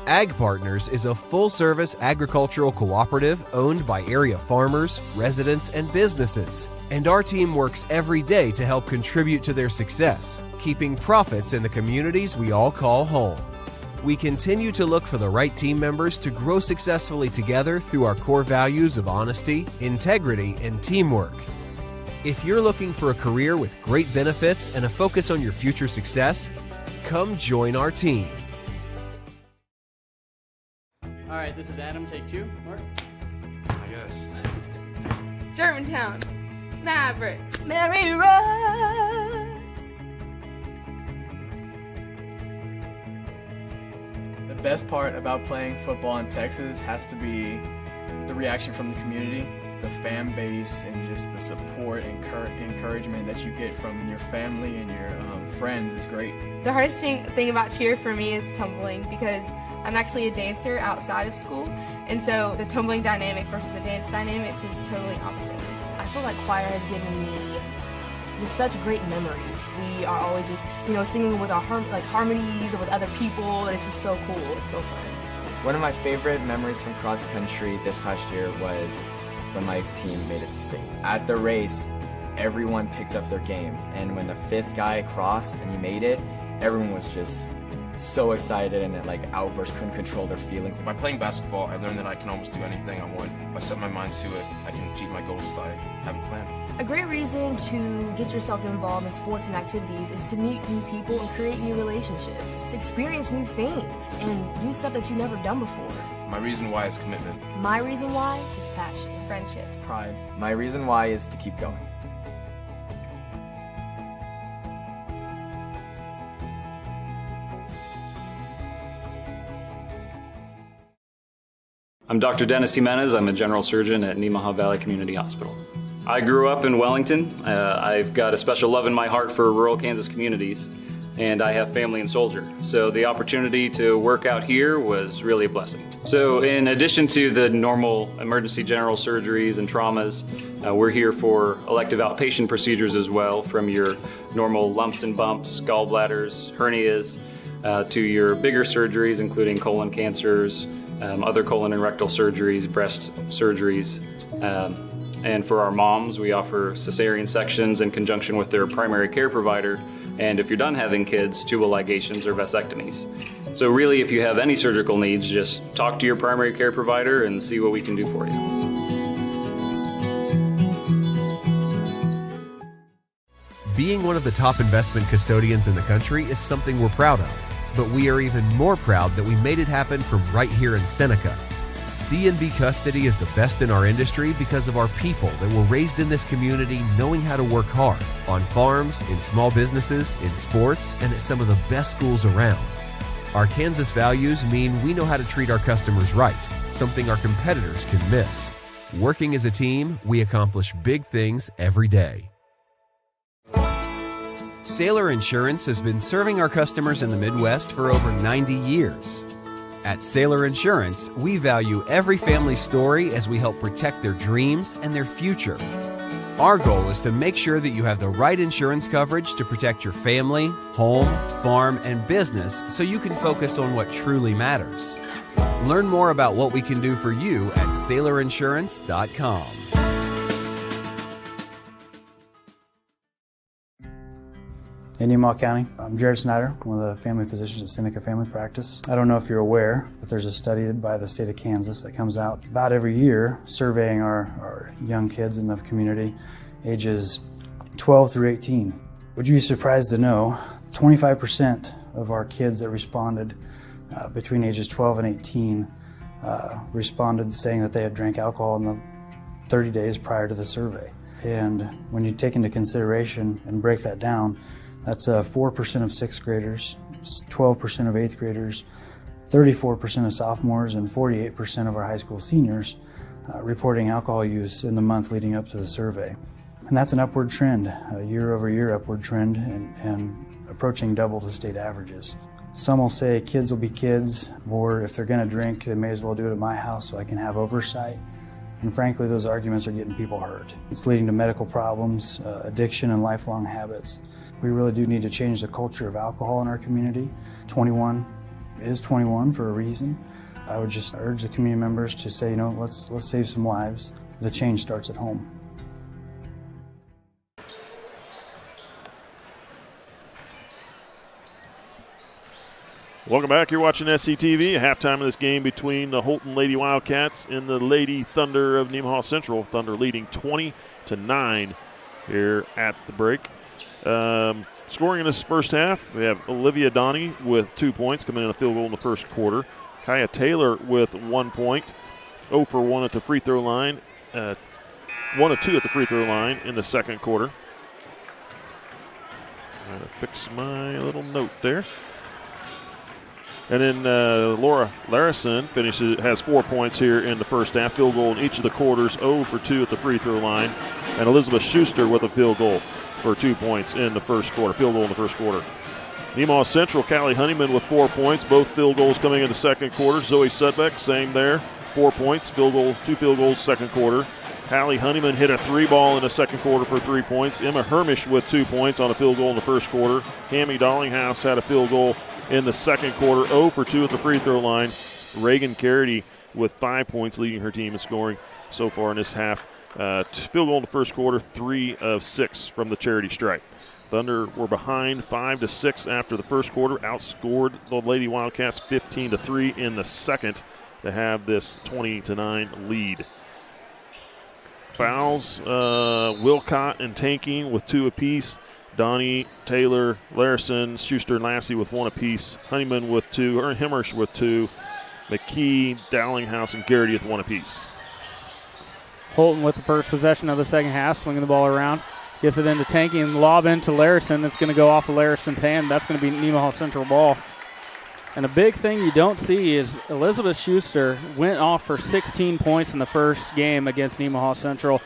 Ag Partners is a full-service agricultural cooperative owned by area farmers, residents, and businesses. And our team works every day to help contribute to their success, keeping profits in the communities we all call home. We continue to look for the right team members to grow successfully together through our core values of honesty, integrity, and teamwork. If you're looking for a career with great benefits and a focus on your future success, come join our team.
All right, this is Adam. Take 2. Mark.
I guess.
Germantown, Mavericks,
Mary Run.
The best part about playing football in Texas has to be the reaction from the community, the fan base, and just the support and encouragement that you get from your family and your friends. It's great.
The hardest thing about cheer for me is tumbling, because I'm actually a dancer outside of school, and so the tumbling dynamics versus the dance dynamics was totally opposite.
I feel like choir has given me just such great memories. We are always just, singing with our harmonies and with other people, and it's just so cool. It's so fun.
One of my favorite memories from cross country this past year was when my team made it to state. At the race, everyone picked up their games, and when the 5th guy crossed and he made it, everyone was just so excited and outbursts, couldn't control their feelings.
By playing basketball, I learned that I can almost do anything I want. If I set my mind to it, I can achieve my goals if I have a plan.
A great reason to get yourself involved in sports and activities is to meet new people and create new relationships, experience new things, and do stuff that you've never done before.
My reason why is commitment.
My reason why is passion,
Friendship,
Pride.
My reason why is to keep going.
I'm Dr. Dennis Jimenez. I'm a general surgeon at Nemaha Valley Community Hospital. I grew up in Wellington. I've got a special love in my heart for rural Kansas communities, and I have family in Soldier. So the opportunity to work out here was really a blessing. So in addition to the normal emergency general surgeries and traumas, we're here for elective outpatient procedures as well, from your normal lumps and bumps, gallbladders, hernias, to your bigger surgeries, including colon cancers, other colon and rectal surgeries, breast surgeries. And for our moms, we offer cesarean sections in conjunction with their primary care provider. And if you're done having kids, tubal ligations or vasectomies. So really, if you have any surgical needs, just talk to your primary care provider and see what we can do for you.
Being one of the top investment custodians in the country is something we're proud of. But we are even more proud that we made it happen from right here in Seneca. C&B Custody is the best in our industry because of our people that were raised in this community knowing how to work hard, on farms, in small businesses, in sports, and at some of the best schools around. Our Kansas values mean we know how to treat our customers right, something our competitors can miss. Working as a team, we accomplish big things every day. Sailor Insurance has been serving our customers in the Midwest for over 90 years. At Sailor Insurance, we value every family's story as we help protect their dreams and their future. Our goal is to make sure that you have the right insurance coverage to protect your family, home, farm, and business so you can focus on what truly matters. Learn more about what we can do for you at SailorInsurance.com.
In Nemaha County, I'm Jared Snyder, one of the family physicians at Seneca Family Practice. I don't know if you're aware, but there's a study by the state of Kansas that comes out about every year surveying our young kids in the community, ages 12 through 18. Would you be surprised to know 25% of our kids that responded between ages 12 and 18 responded saying that they had drank alcohol in the 30 days prior to the survey. And when you take into consideration and break that down, that's 4% of 6th graders, 12% of 8th graders, 34% of sophomores and 48% of our high school seniors reporting alcohol use in the month leading up to the survey. And that's an upward trend, a year-over-year upward trend, and approaching double the state averages. Some will say kids will be kids, or if they're going to drink, they may as well do it at my house so I can have oversight. And frankly, those arguments are getting people hurt. It's leading to medical problems, addiction, and lifelong habits. We really do need to change the culture of alcohol in our community. 21 is 21 for a reason. I would just urge the community members to say, let's save some lives. The change starts at home.
Welcome back. You're watching SCTV. Halftime of this game between the Holton Lady Wildcats and the Lady Thunder of Nemaha Central. Thunder leading 20-9 here at the break. Scoring in this first half, we have Olivia Donnie with 2 points, coming in a field goal in the first quarter. Kaya Taylor with 1 point, 0 for 1 at the free throw line, 1 of 2 at the free throw line in the second quarter. I'm going to fix my little note there. And then Laura Larison has 4 points here in the first half. Field goal in each of the quarters, 0 for 2 at the free throw line. And Elizabeth Schuster with a field goal for 2 points in the first quarter, field goal in the first quarter. Nemaha Central, Callie Honeyman with 4 points, both field goals coming in the second quarter. Zoe Sudbeck, same there, 4 points, 2 field goals second quarter. Callie Honeyman hit a 3-ball in the second quarter for 3 points. Emma Hermish with 2 points on a field goal in the first quarter. Cammie Darlinghouse had a field goal in the second quarter, 0 for 2 at the free throw line. Reagan Carity with 5 points, leading her team in scoring so far in this half. Field goal in the first quarter, 3 of 6 from the charity stripe. Thunder were behind 5-6 after the first quarter, outscored the Lady Wildcats 15-3 in the second to have this 20-9 lead. Fouls, Wilcott and Tanking with 2 apiece. Donnie, Taylor, Larison, Schuster, and Lassie with 1 apiece. Honeyman with 2, Himmersh with 2. McKee, Dowlinghouse, and Garrity with 1 apiece.
Holton with the first possession of the second half, swinging the ball around. Gets it into Tanky and lob into Larison. That's going to go off of Larison's hand. That's going to be Nemaha Central ball. And a big thing you don't see is Elizabeth Schuster went off for 16 points in the first game against Nemaha Central.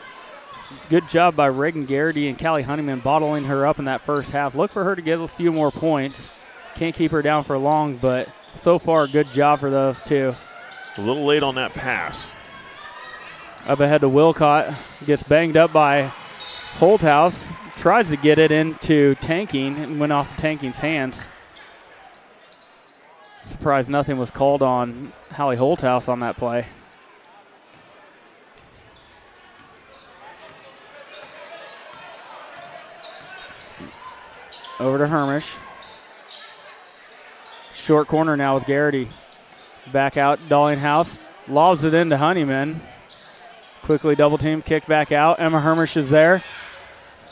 Good job by Reagan Garrity and Callie Honeyman bottling her up in that first half. Look for her to get a few more points. Can't keep her down for long, but so far, good job for those two.
A little late on that pass.
Up ahead to Wilcott. Gets banged up by Holthouse. Tries to get it into Tanking and went off of Tanking's hands. Surprised nothing was called on Hallie Holthouse on that play. Over to Hermish. Short corner now with Garrity. Back out, Dallinghouse. Lobs it into Honeyman. Quickly double team, kick back out. Emma Hermish is there.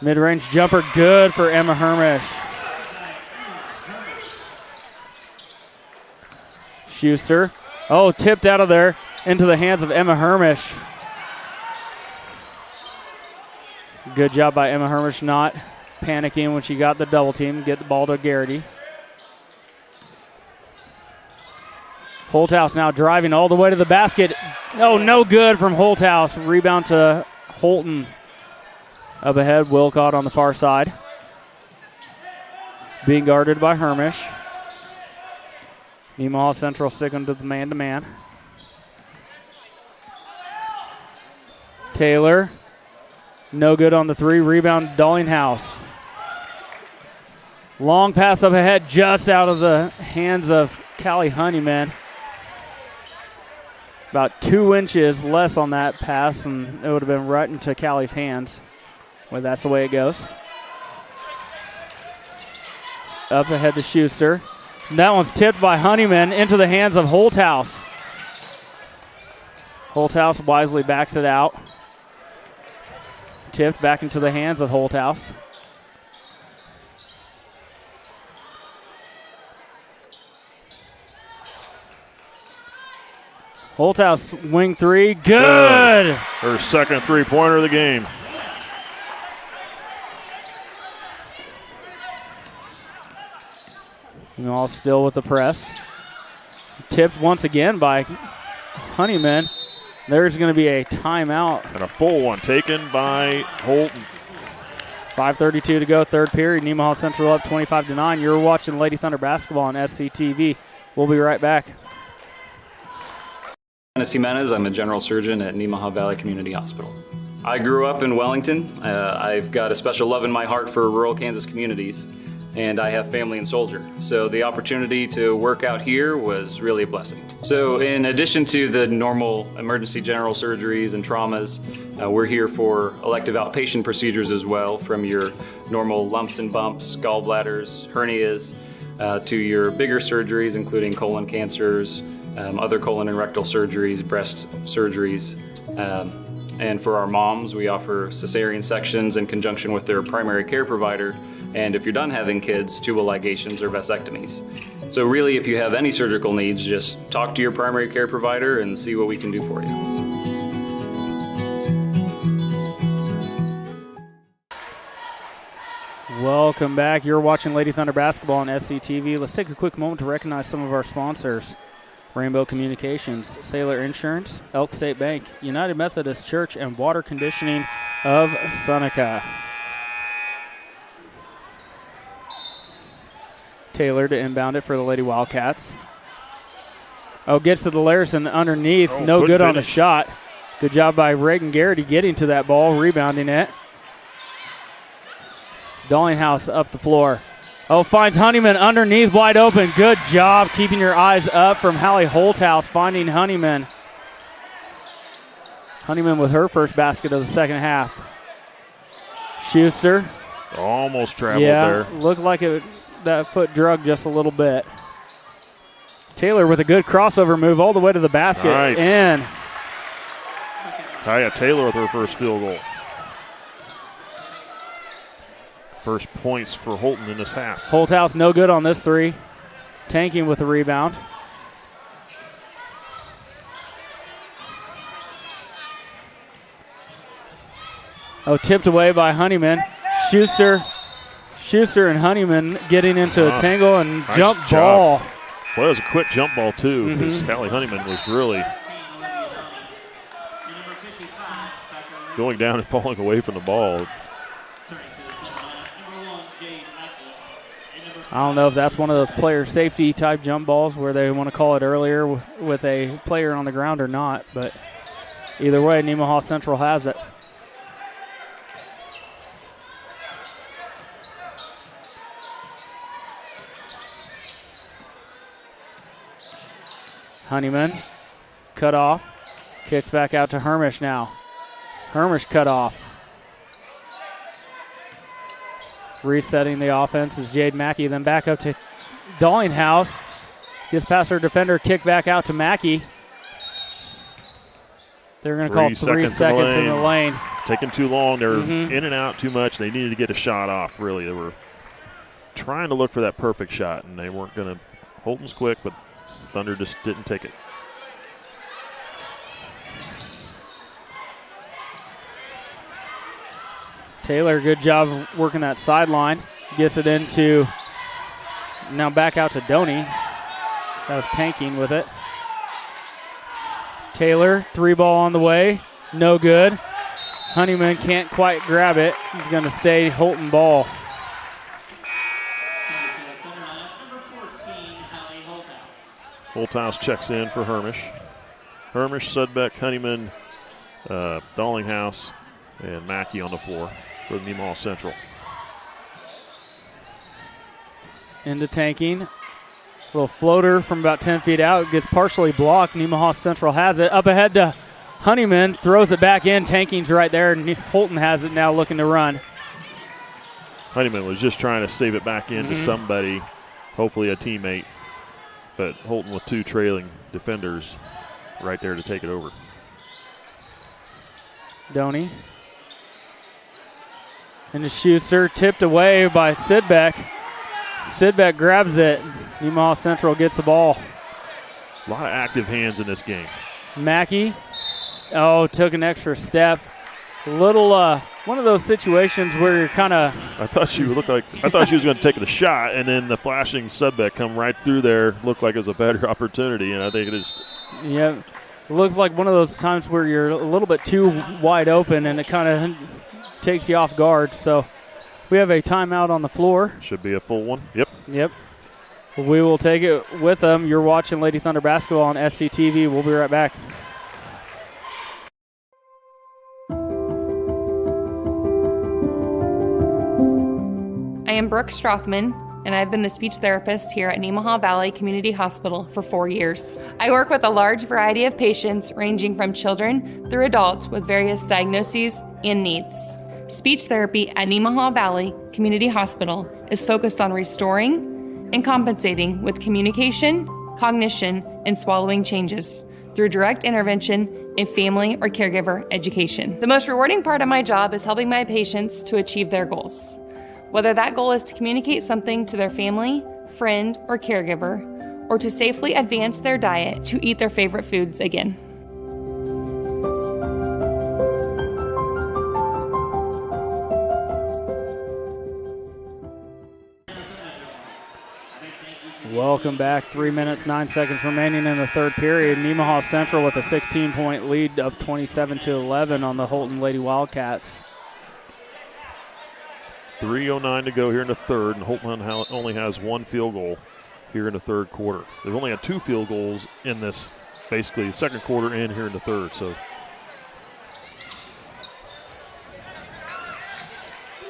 Mid-range jumper, good for Emma Hermish. Schuster. Oh, tipped out of there into the hands of Emma Hermish. Good job by Emma Hermish not panicking when she got the double team. Get the ball to Garrity. Holthouse now driving all the way to the basket. Oh, no good from Holthouse. Rebound to Holton. Up ahead, Wilcott on the far side. Being guarded by Hermish. Nemaha Central sticking to the man-to-man. Taylor. No good on the 3. Rebound, Dallinghouse. Long pass up ahead, just out of the hands of Callie Honeyman. About 2 inches less on that pass, and it would have been right into Callie's hands. Well, that's the way it goes. Up ahead to Schuster. And that one's tipped by Honeyman into the hands of Holthouse. Holthouse wisely backs it out. Tipped back into the hands of Holthouse. Holthouse wing 3, good!
Her second three-pointer of the game.
All still with the press. tipped once again by Honeyman. There's going to be a timeout.
And a full one taken by Holton.
5:32 to go, third period. Nemaha Central up 25-9. You're watching Lady Thunder basketball on SCTV. We'll be right back.
Jimenez. I'm a general surgeon at Nemaha Valley Community Hospital. I grew up in Wellington. I've got a special love in my heart for rural Kansas communities, and I have family in Soldier. So the opportunity to work out here was really a blessing. So in addition to the normal emergency general surgeries and traumas, we're here for elective outpatient procedures as well, from your normal lumps and bumps, gallbladders, hernias, to your bigger surgeries, including colon cancers, other colon and rectal surgeries, breast surgeries. And for our moms, we offer cesarean sections in conjunction with their primary care provider. And if you're done having kids, tubal ligations or vasectomies. So really, if you have any surgical needs, just talk to your primary care provider and see what we can do for you.
Welcome back. You're watching Lady Thunder basketball on SCTV. Let's take a quick moment to recognize some of our sponsors. Rainbow Communications, Sailor Insurance, Elk State Bank, United Methodist Church, and Water Conditioning of Seneca. Taylor to inbound it for the Lady Wildcats. Oh, gets to the Larison underneath. No good on the shot. Good job by Reagan Garrity getting to that ball, rebounding it. Dallinghouse up the floor. Oh, finds Honeyman underneath, wide open. Good job keeping your eyes up from Hallie Holthouse, finding Honeyman. Honeyman with her first basket of the second half. Schuster.
Almost traveled there.
Looked like that foot drug just a little bit. Taylor with a good crossover move all the way to the basket.
Nice.
And
Kaya Taylor with her first field goal. First points for Holton in this half.
Holthouse no good on this three. Tanking with the rebound. Oh, tipped away by Honeyman. Schuster and Honeyman getting into a tangle and
nice
jump
job.
ball.
Well, it was a quick jump ball, too, because Hallie Honeyman was really going down and falling away from the ball.
I don't know if that's one of those player safety type jump balls where they want to call it earlier with a player on the ground or not, but either way, Nemaha Central has it. Honeyman cut off, kicks back out to Hermish now. Hermish cut off. Resetting the offense is Jade Mackey, then back up to Dallinghouse. Gets past her defender, kick back out to Mackey. They're going to call 3 seconds in the lane.
Taking too long. They're in and out too much. They needed to get a shot off, really. They were trying to look for that perfect shot, and they weren't going to. Holton's quick, but Thunder just didn't take it.
Taylor, good job working that sideline. Gets it into, now back out to Doney. That was tanking with it. Taylor, 3 ball on the way. No good. Honeyman can't quite grab it. He's going to stay Holton ball.
Holthouse checks in for Hermish. Hermish, Sudbeck, Honeyman, Dallinghouse, and Mackey on the floor for Nemaha Central.
Into tanking. Little floater from about 10 feet out. Gets partially blocked. Nemaha Central has it. Up ahead to Honeyman. Throws it back in. Tanking's right there. And Holton has it now looking to run.
Honeyman was just trying to save it back into somebody, hopefully a teammate. But Holton with 2 trailing defenders right there to take it over.
Doney. And the Schuster tipped away by Sidbeck. Sidbeck grabs it. Nemaha Central gets the ball.
A lot of active hands in this game.
Mackey. Oh, took an extra step. Little one of those situations where you're kind of.
I thought she was going to take a shot, and then the flashing Sudbeck come right through there. Looked like it was a better opportunity, and I think it is.
Yeah, it looks like one of those times where you're a little bit too wide open, and it kind of takes you off guard. So we have a timeout on the floor.
Should be a full one. Yep.
Yep. We will take it with them. You're watching Lady Thunder basketball on SCTV. We'll be right back.
I am Brooke Strothman, and I've been the speech therapist here at Nemaha Valley Community Hospital for 4 years. I work with a large variety of patients ranging from children through adults with various diagnoses and needs. Speech therapy at Nemaha Valley Community Hospital is focused on restoring and compensating with communication, cognition, and swallowing changes through direct intervention in family or caregiver education. The most rewarding part of my job is helping my patients to achieve their goals. Whether that goal is to communicate something to their family, friend, or caregiver, or to safely advance their diet to eat their favorite foods again.
Welcome back. 3 minutes, 9 seconds remaining in the third period. Nemaha Central with a 16-point lead, up 27-11 on the Holton Lady Wildcats.
3:09 to go here in the third, and Holton only has one field goal here in the third quarter. They've only had 2 field goals in this, basically the second quarter and here in the third. So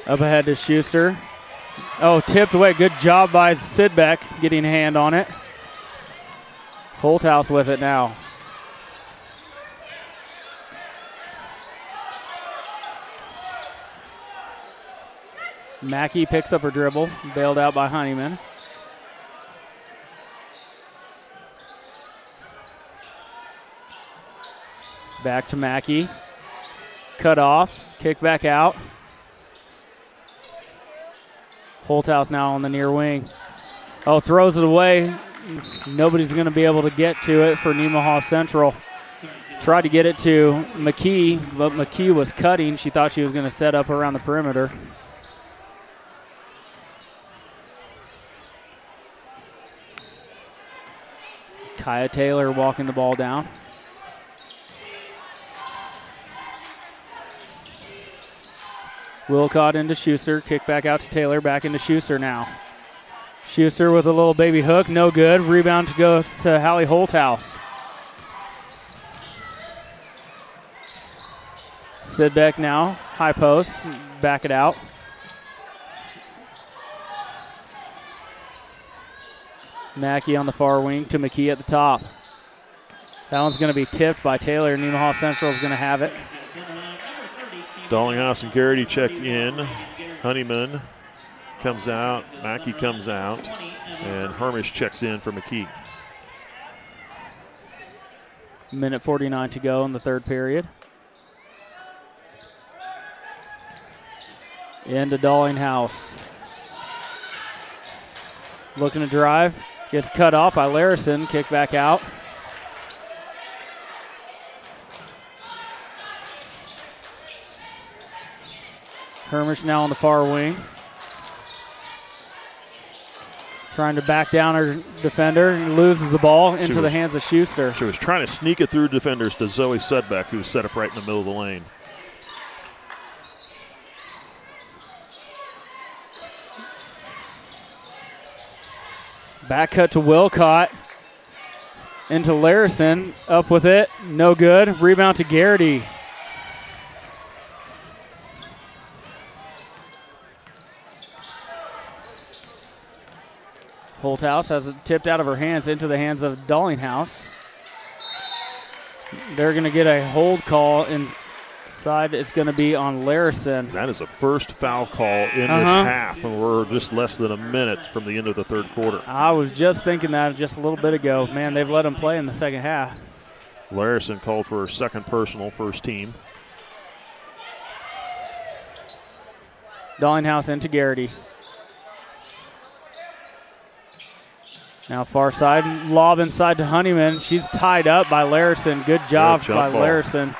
up ahead to Schuster. Oh, tipped away. Good job by Sidbeck getting a hand on it. Holthouse with it now. Mackey picks up her dribble, bailed out by Honeyman. Back to Mackey. Cut off, kick back out. Holthouse now on the near wing. Oh, throws it away. Nobody's going to be able to get to it for Nemaha Central. Tried to get it to McKee, but McKee was cutting. She thought she was going to set up around the perimeter. Kaya Taylor walking the ball down. Wilcott into Schuster. Kick back out to Taylor. Back into Schuster now. Schuster with a little baby hook. No good. Rebound to go to Hallie Holthouse. Sidbeck now. High post. Back it out. Mackey on the far wing to McKee at the top. That one's going to be tipped by Taylor. Nemaha Central is going to have it.
Dallinghouse and Garrity check in. Honeyman comes out. Mackey comes out. And Hermish checks in for McKee.
Minute 49 to go in the third period. Into Dallinghouse. Looking to drive. Gets cut off by Larison. Kick back out. Hermish now on the far wing. Trying to back down her defender. Loses the ball into the hands of Schuster.
She was trying to sneak it through defenders to Zoe Sudbeck, who was set up right in the middle of the lane.
Back cut to Wilcott. Into Larison. Up with it. No good. Rebound to Garrity. Holthouse has it tipped out of her hands into the hands of Dallinghouse. They're going to get a hold call inside. It's going to be on Larison.
That is a first foul call in this half, and we're just less than a minute from the end of the third quarter.
I was just thinking that just a little bit ago. Man, they've let them play in the second half.
Larison called for her second personal, first team.
Dallinghouse into Garrity. Now far side, lob inside to Honeyman. She's tied up by Larison. Good job by Larison.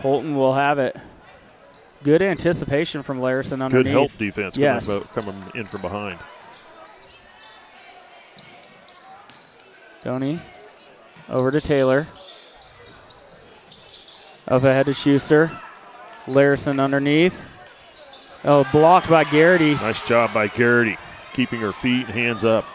Holton will have it. Good anticipation from Larison underneath.
Good help defense
yes.
coming in from behind.
Doney over to Taylor. Up ahead to Schuster. Larison underneath. Oh, blocked by Garrity.
Nice job by Garrity, keeping her feet and hands up.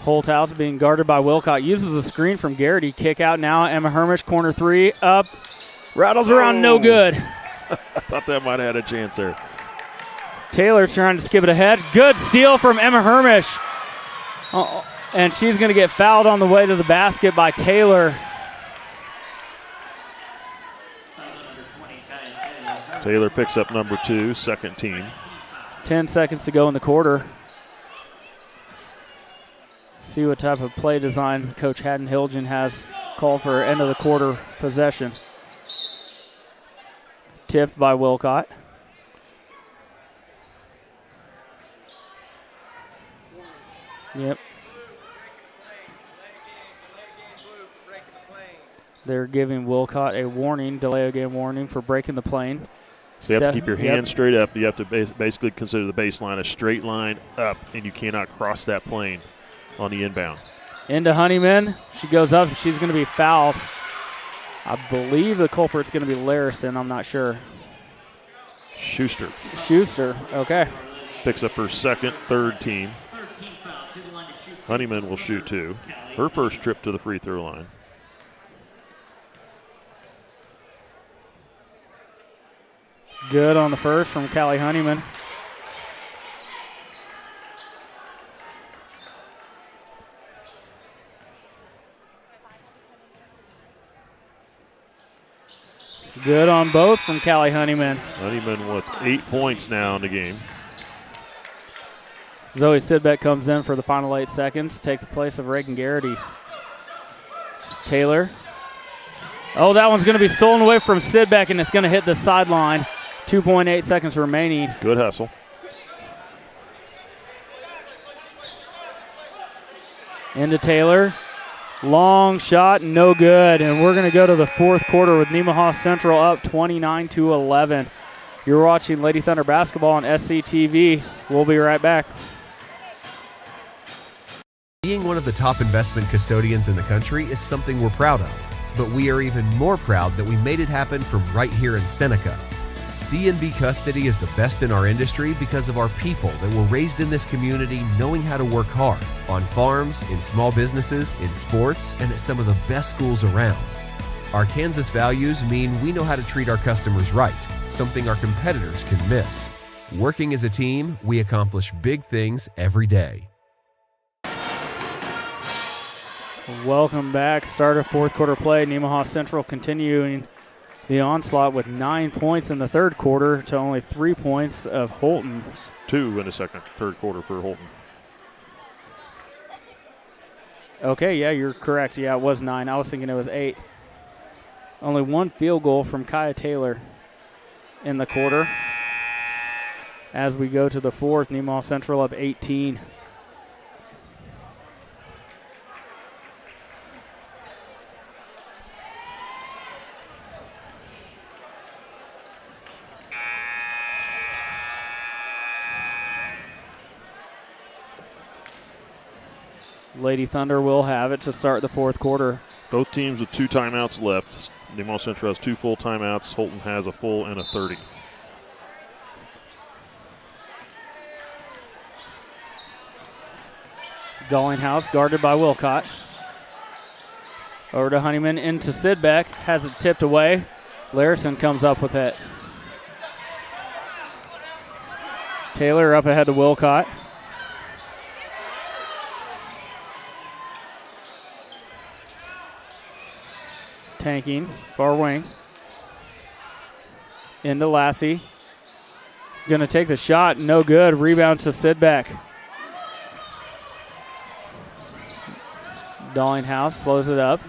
Holthouse being guarded by Wilcott. Uses a screen from Garrity. Kick out now. Emma Hermish, corner three. Up. Rattles around, no good.
I thought that might have had a chance there.
Taylor's trying to skip it ahead. Good steal from Emma Hermish. And she's going to get fouled on the way to the basket by Taylor.
Taylor picks up number 2, second team.
10 seconds to go in the quarter. See what type of play design Coach Haddon Hilgen has called for end of the quarter possession. Tipped by Wilcott. Yep. They're giving Wilcott a warning, delay of game warning for breaking the plane.
So you have to keep your hands straight up. You have to basically consider the baseline a straight line up, and you cannot cross that plane on the inbound.
Into Honeyman. She goes up. She's going to be fouled. I believe the culprit's going to be Larison. I'm not sure.
Schuster.
Okay.
Picks up her second, third team. Honeyman will shoot 2. Her first trip to the free throw line.
Good on the first from Callie Honeyman. Good on both from Callie Honeyman.
Honeyman with 8 points now in the game.
Zoe Sidbeck comes in for the final 8 seconds, take the place of Reagan Garrity. Taylor. Oh, that one's going to be stolen away from Sidbeck, and it's going to hit the sideline. 2.8 seconds remaining.
Good hustle.
Into Taylor. Long shot, no good. And we're going to go to the fourth quarter with Nemaha Central up 29-11. You're watching Lady Thunder basketball on SCTV. We'll be right back.
Being one of the top investment custodians in the country is something we're proud of, but we are even more proud that we made it happen from right here in Seneca. C&B Custody is the best in our industry because of our people that were raised in this community knowing how to work hard, on farms, in small businesses, in sports, and at some of the best schools around. Our Kansas values mean we know how to treat our customers right, something our competitors can miss. Working as a team, we accomplish big things every day.
Welcome back. Start of fourth quarter play. Nemaha Central continuing the onslaught with 9 points in the third quarter to only 3 points of Holton's.
2 in the third quarter for Holton.
Okay, yeah, you're correct. Yeah, it was 9. I was thinking it was 8. Only 1 field goal from Kaya Taylor in the quarter. As we go to the fourth, Nemaha Central up 18. Lady Thunder will have it to start the fourth quarter.
Both teams with 2 timeouts left. Nemaha Central has 2 full timeouts. Holton has a full and a 30.
Dallinghouse guarded by Wilcott. Over to Honeyman, into Sidbeck. Has it tipped away. Larison comes up with it. Taylor up ahead to Wilcott. Tanking, far wing. Into Lassie. Going to take the shot, no good. Rebound to Sidbeck. Dallinghouse slows it up.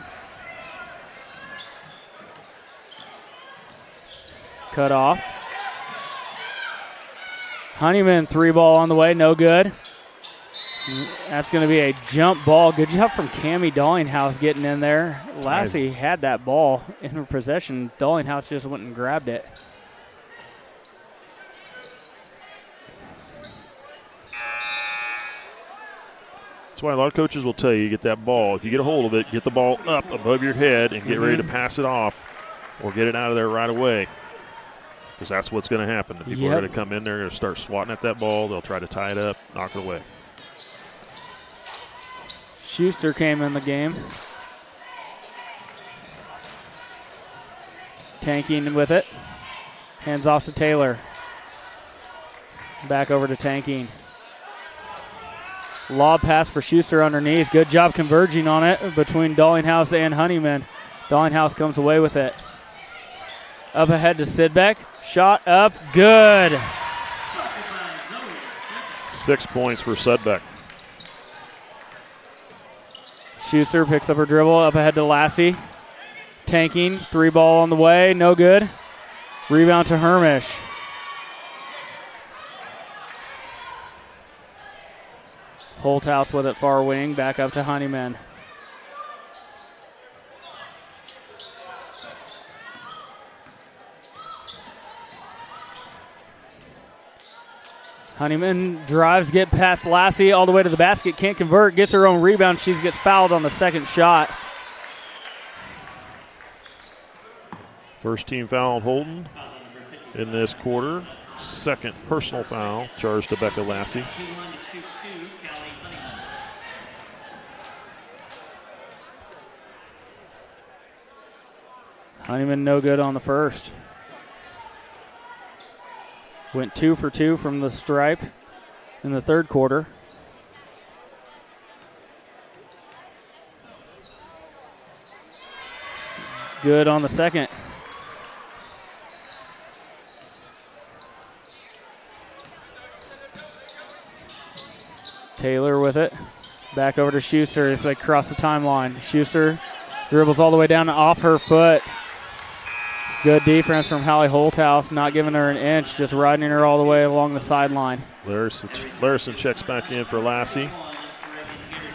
Cut off. Honeyman 3 ball on the way, no good. That's going to be a jump ball. Good job from Cammie Dallinghouse getting in there. Lassie had that ball in her possession. Dallinghouse just went and grabbed it.
That's why a lot of coaches will tell you get that ball. If you get a hold of it, get the ball up above your head and get ready to pass it off or get it out of there right away. Because that's what's going to happen. The people are going to come in there and start swatting at that ball. They'll try to tie it up, knock it away.
Schuster came in the game. Tanking with it. Hands off to Taylor. Back over to Tanking. Lob pass for Schuster underneath. Good job converging on it between Dallinghouse and Honeyman. Dallinghouse comes away with it. Up ahead to Sidbeck. Shot up. Good.
6 points for Sidbeck.
Schuster picks up her dribble. Up ahead to Lassie. Tanking. 3 ball on the way. No good. Rebound to Hermish. Holthouse with it far wing. Back up to Honeyman. Honeyman drives, get past Lassie all the way to the basket. Can't convert. Gets her own rebound. She gets fouled on the second shot.
First team foul on Holton in this quarter. Second personal foul charged to Becca Lassie.
Honeyman no good on the first. Went 2 for 2 from the stripe in the third quarter. Good on the second. Taylor with it. Back over to Schuster. It's like across the timeline. Schuster dribbles all the way down off her foot. Good defense from Hallie Holthouse, not giving her an inch, just riding her all the way along the sideline.
Larson checks back in for Lassie.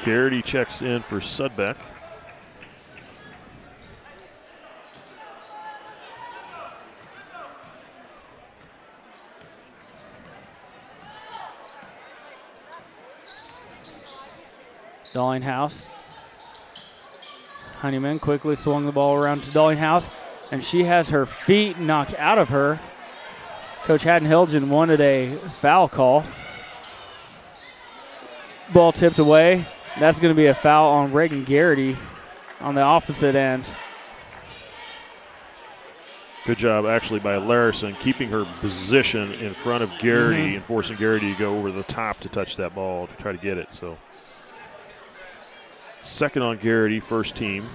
Garrity checks in for Sudbeck.
Dallinghouse. Honeyman quickly swung the ball around to Dallinghouse, and she has her feet knocked out of her. Coach Haddon-Hilgen wanted a foul call. Ball tipped away. That's going to be a foul on Reagan Garrity on the opposite end.
Good job, actually, by Larson keeping her position in front of Garrity and forcing Garrity to go over the top to touch that ball to try to get it. So, second on Garrity, first team.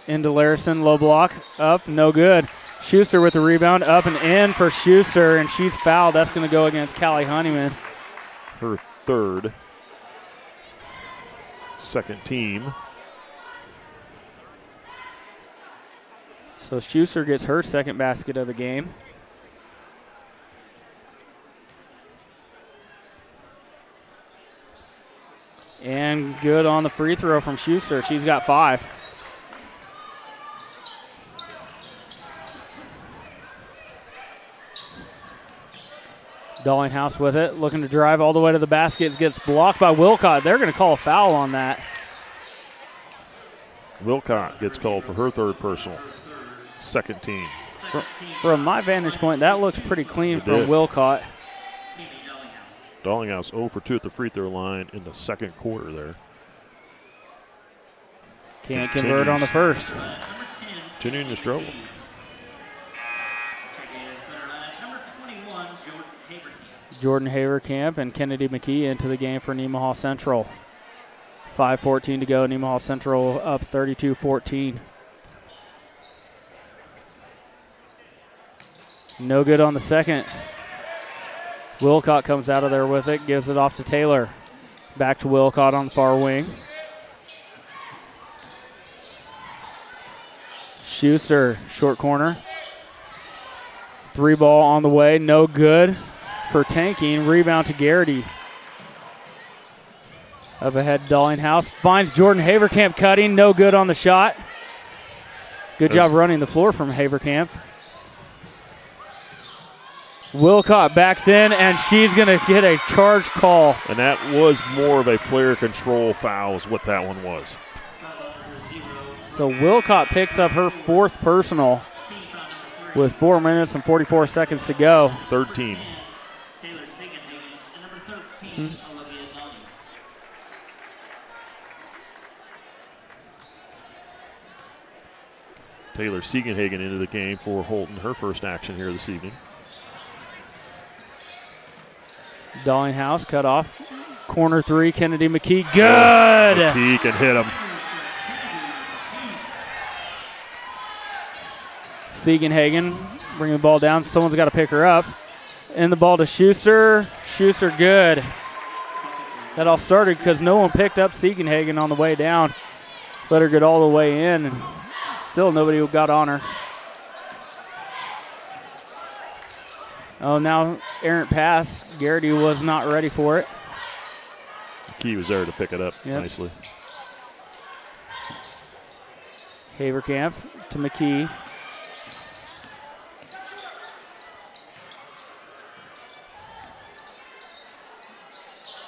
Into Larson, low block, up, no good. Schuster with the rebound, up and in for Schuster, and she's fouled. That's going to go against Callie Honeyman.
Her third. Second team.
So Schuster gets her second basket of the game. And good on the free throw from Schuster. She's got 5. Dallinghouse with it, looking to drive all the way to the basket. Gets blocked by Wilcott. They're going to call a foul on that.
Wilcott gets called for her third personal. Second team.
From my vantage point, that looks pretty clean from Wilcott.
Dallinghouse 0 for 2 at the free throw line in the second quarter there.
Can't convert on the first.
Continuing to struggle.
Jordan Haverkamp and Kennedy McKee into the game for Nemaha Central. 5:14 to go. Nemaha Central up 32-14. No good on the second. Wilcott comes out of there with it, gives it off to Taylor. Back to Wilcott on the far wing. Schuster, short corner. 3 ball on the way, no good for Tanking. Rebound to Garrity. Up ahead, Dallinghouse finds Jordan Haverkamp cutting. No good on the shot. Good job running the floor from Haverkamp. Wilcott backs in, and she's going to get a charge call.
And that was more of a player control foul is what that one was.
So Wilcott picks up her 4th personal with 4 minutes and 44 seconds to go.
13. Taylor Siegenhagen into the game for Holton, her first action here this evening.
Dallinghouse cut off. Corner 3, Kennedy McKee. Good!
McKee can hit him.
Siegenhagen bringing the ball down. Someone's got to pick her up. And the ball to Schuster. Schuster good. That all started because no one picked up Siegenhagen on the way down. Let her get all the way in, and still nobody got on her. Oh, now errant pass. Garrity was not ready for it.
McKee was there to pick it up nicely.
Haverkamp to McKee.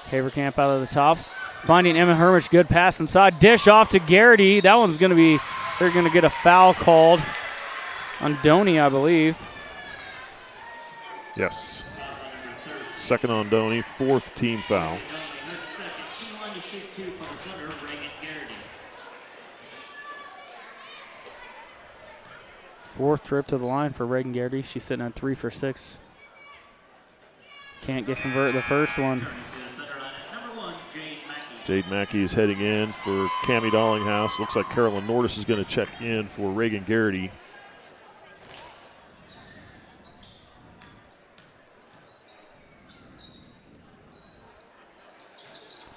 Haverkamp out of the top. Finding Emma Hermish, good pass inside. Dish off to Garrity. That one's going to be, they're going to get a foul called on Doney, I believe.
Yes. Second on Doney, 4th team foul.
Fourth trip to the line for Reagan Garrity. She's sitting at 3 for 6. Can't get convert the first one.
Jade Mackey is heading in for Cammie Dallinghouse. Looks like Carolyn Nordis is going to check in for Reagan Garrity.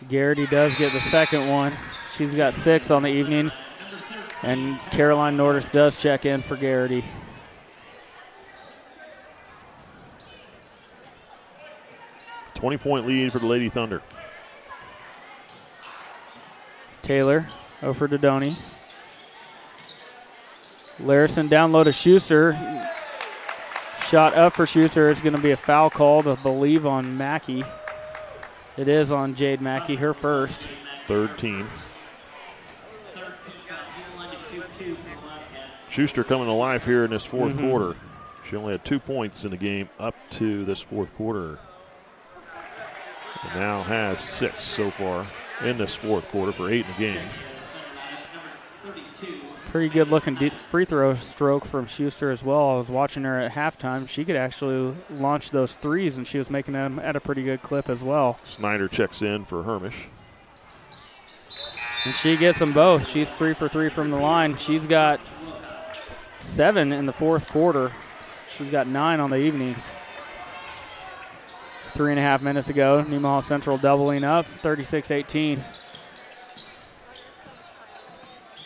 Garrity does get the second one. She's got 6 on the evening. And Caroline Nordis does check in for Garrity.
A 20-point lead for the Lady Thunder.
Taylor over to Doney. Larison down low to Schuster. Shot up for Schuster. It's going to be a foul called, I believe, on Mackey. It is on Jade Mackey, her first.
3rd team. Schuster coming to life here in this 4th quarter. She only had 2 points in the game up to this 4th quarter. And now has 6 so far in this 4th quarter for 8 in the game.
Pretty good looking free throw stroke from Schuster as well. I was watching her at halftime. She could actually launch those threes, and she was making them at a pretty good clip as well.
Snyder checks in for Hermish.
And she gets them both. She's 3 for 3 from the line. She's got 7 in the 4th quarter. She's got 9 on the evening. 3.5 minutes ago, Nemaha Central doubling up, 36-18.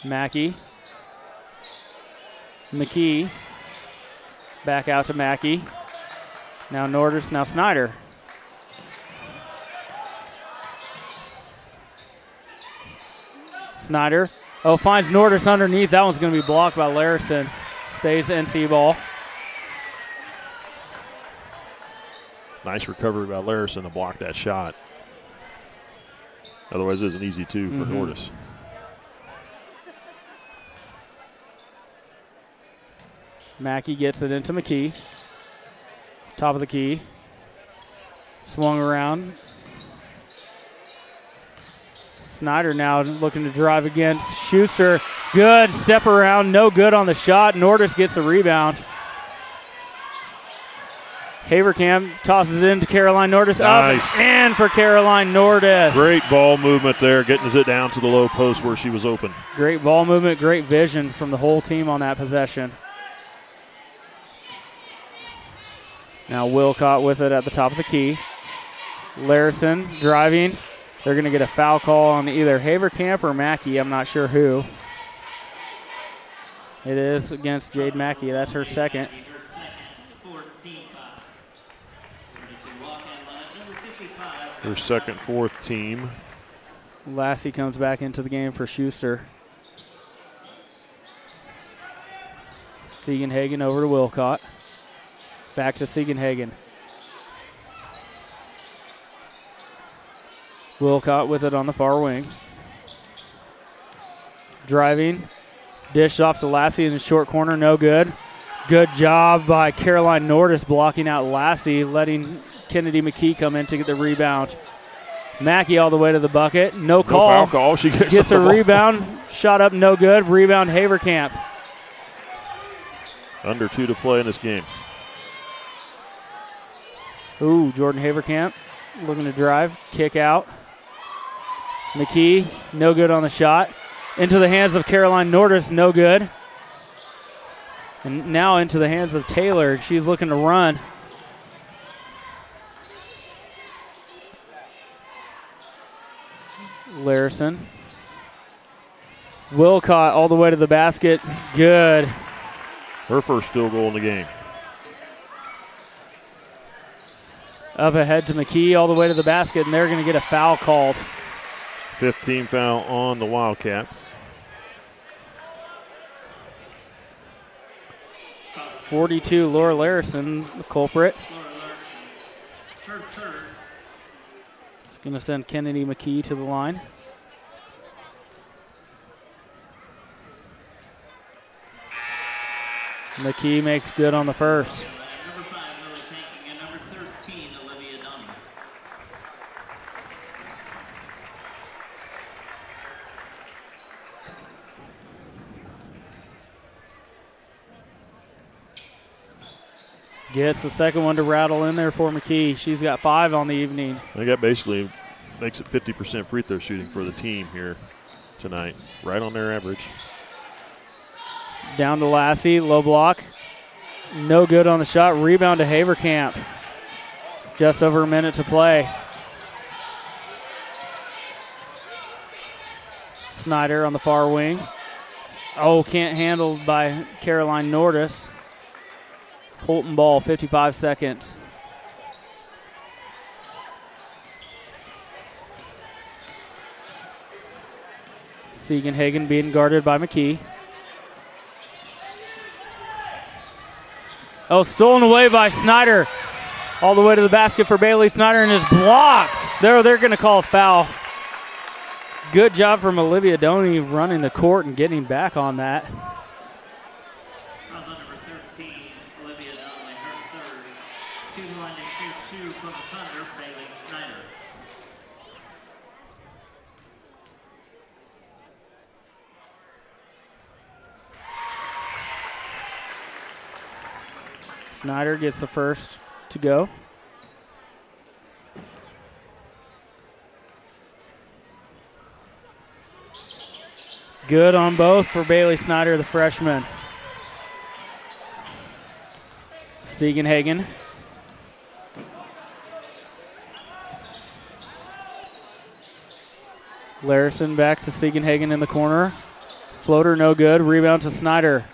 Mackey. McKee. Back out to Mackey. Now Nordis, now Snyder. Snyder. Oh, finds Nordis underneath. That one's going to be blocked by Larison. Stays NC ball.
Nice recovery by Larison to block that shot. Otherwise, it's an easy 2 for Nordis.
Mackey gets it into McKee. Top of the key. Swung around. Snyder now looking to drive against Schuster. Good step around, no good on the shot. Nordis gets the rebound. Haverkamp tosses it into Caroline Nordis.
Nice.
Up and for Caroline Nordis.
Great ball movement there, getting it down to the low post where she was open.
Great ball movement, great vision from the whole team on that possession. Now Wilcott with it at the top of the key. Larison driving. They're going to get a foul call on either Haverkamp or Mackey. I'm not sure who. It is against Jade Mackey. That's her second.
Her second, 4th team.
Lassie comes back into the game for Schuster. Siegenhagen over to Wilcott. Back to Siegenhagen. Wilcott with it on the far wing. Driving. Dished off to Lassie in the short corner. No good. Good job by Caroline Nordis blocking out Lassie, letting Kennedy McKee come in to get the rebound. Mackey all the way to the bucket. No call.
No foul call. She gets
a rebound. Shot up, no good. Rebound, Haverkamp.
Under 2 to play in this game.
Ooh, Jordan Haverkamp looking to drive. Kick out. McKee, no good on the shot. Into the hands of Caroline Nordis, no good. And now into the hands of Taylor. She's looking to run. Larison. Wilcott all the way to the basket. Good.
Her first field goal in the game.
Up ahead to McKee all the way to the basket, and they're going to get a foul called.
15 foul on the Wildcats.
42, Laura Larison, the culprit. It's going to send Kennedy McKee to the line. McKee makes good on the first.
Number 5, Lily Tanking, and number 13, Olivia Dunning.
Gets the second one to rattle in there for McKee. She's got 5 on the evening.
I think that basically makes it 50% free throw shooting for the team here tonight. Right on their average.
Down to Lassie, low block. No good on the shot. Rebound to Haverkamp. Just over a minute to play. Snyder on the far wing. Oh, can't handle by Caroline Nordis. Holton ball, 55 seconds. Siegenhagen being guarded by McKee. Oh, stolen away by Snyder. All the way to the basket for Bailey Snyder and is blocked. They're going to call a foul. Good job from Olivia Doney running the court and getting back on that.
Fouls on number 13, Olivia Dunning, her third. 2 to line to shoot 2 from the punter, Bailey Snyder.
Snyder gets the first to go. Good on both for Bailey Snyder, the freshman. Siegenhagen. Larison back to Siegenhagen in the corner. Floater no good. Rebound to Snyder.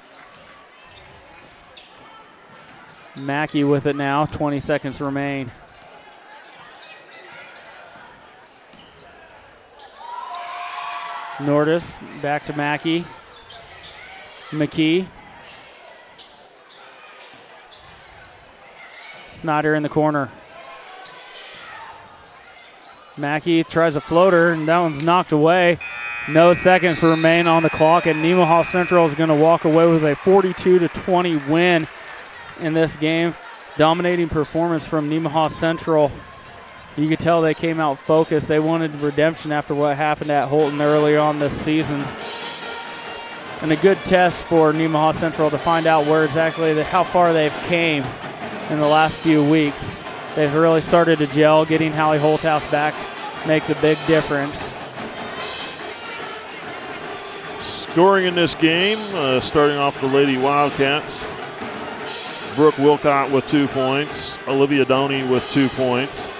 Mackey with it now. 20 seconds remain. Nordis back to Mackey. McKee. Snyder in the corner. Mackey tries a floater, and that one's knocked away. No seconds remain on the clock, and Nemaha Central is going to walk away with a 42-20 win in this game. Dominating performance from Nemaha Central. You could tell they came out focused. They wanted redemption after what happened at Holton earlier on this season. And a good test for Nemaha Central to find out where exactly how far they've came in the last few weeks. They've really started to gel. Getting Hallie Holthouse back makes a big difference.
Scoring in this game, starting off the Lady Wildcats. Brooke Wilcott with 2 points. Olivia Doney with 2 points.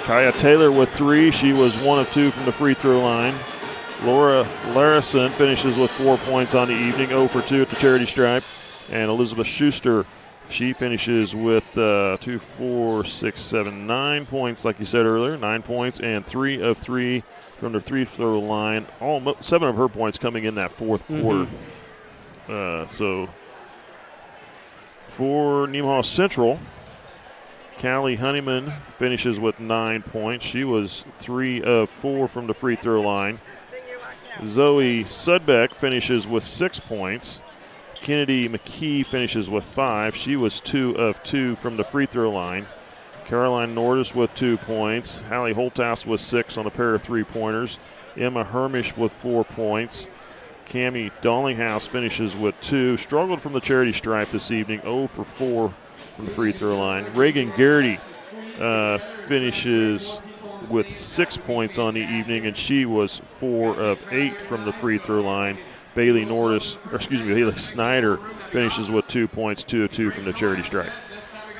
Kaya Taylor with 3. She was 1 of 2 from the free throw line. Laura Larison finishes with 4 points on the evening, 0 for 2 at the charity stripe. And Elizabeth Schuster She finishes with 9 points, like you said earlier, 9 points, and 3 of 3 from the free throw line. Almost 7 of her points coming in that fourth quarter. So for Nemaha Central, Callie Honeyman finishes with 9 points. She was 3 of 4 from the free throw line. Zoe Sudbeck finishes with 6 points. Kennedy McKee finishes with 5. She was 2 of 2 from the free throw line. Caroline Nordis with 2 points. Hallie Holthouse with 6 on a pair of three-pointers. Emma Hermish with 4 points. Cammie Dollinghouse finishes with 2. Struggled from the charity stripe this evening, 0 for 4 from the free throw line. Reagan Garrity finishes with 6 points on the evening, and she was 4 of 8 from the free throw line. Haley Snyder finishes with 2 points, 2 of 2 from the charity stripe.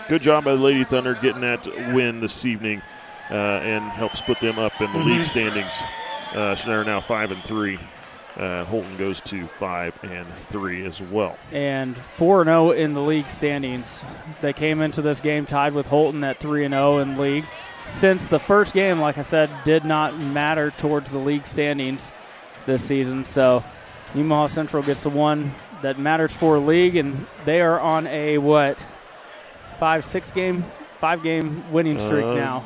Good job by the Lady Thunder getting that win this evening and helps put them up in the league standings. So they're now 5-3. Holton goes to 5-3 as well.
And 4-0 in the league standings. They came into this game tied with Holton at 3-0 in league. Since the first game, like I said, did not matter towards the league standings this season. So Nemaha Central gets the one that matters for league, and they are on a 5-game winning streak now.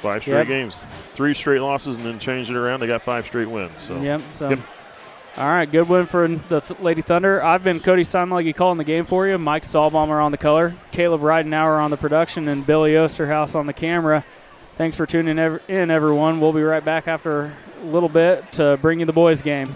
5 straight games. 3 straight losses and then changed it around. They got 5 straight wins. So.
All right, good win for the Lady Thunder. I've been Cody Steinleggy calling the game for you. Mike Stahlbaumer on the color, Caleb Ridenauer on the production, and Billy Osterhouse on the camera. Thanks for tuning in, everyone. We'll be right back after a little bit to bring you the boys' game.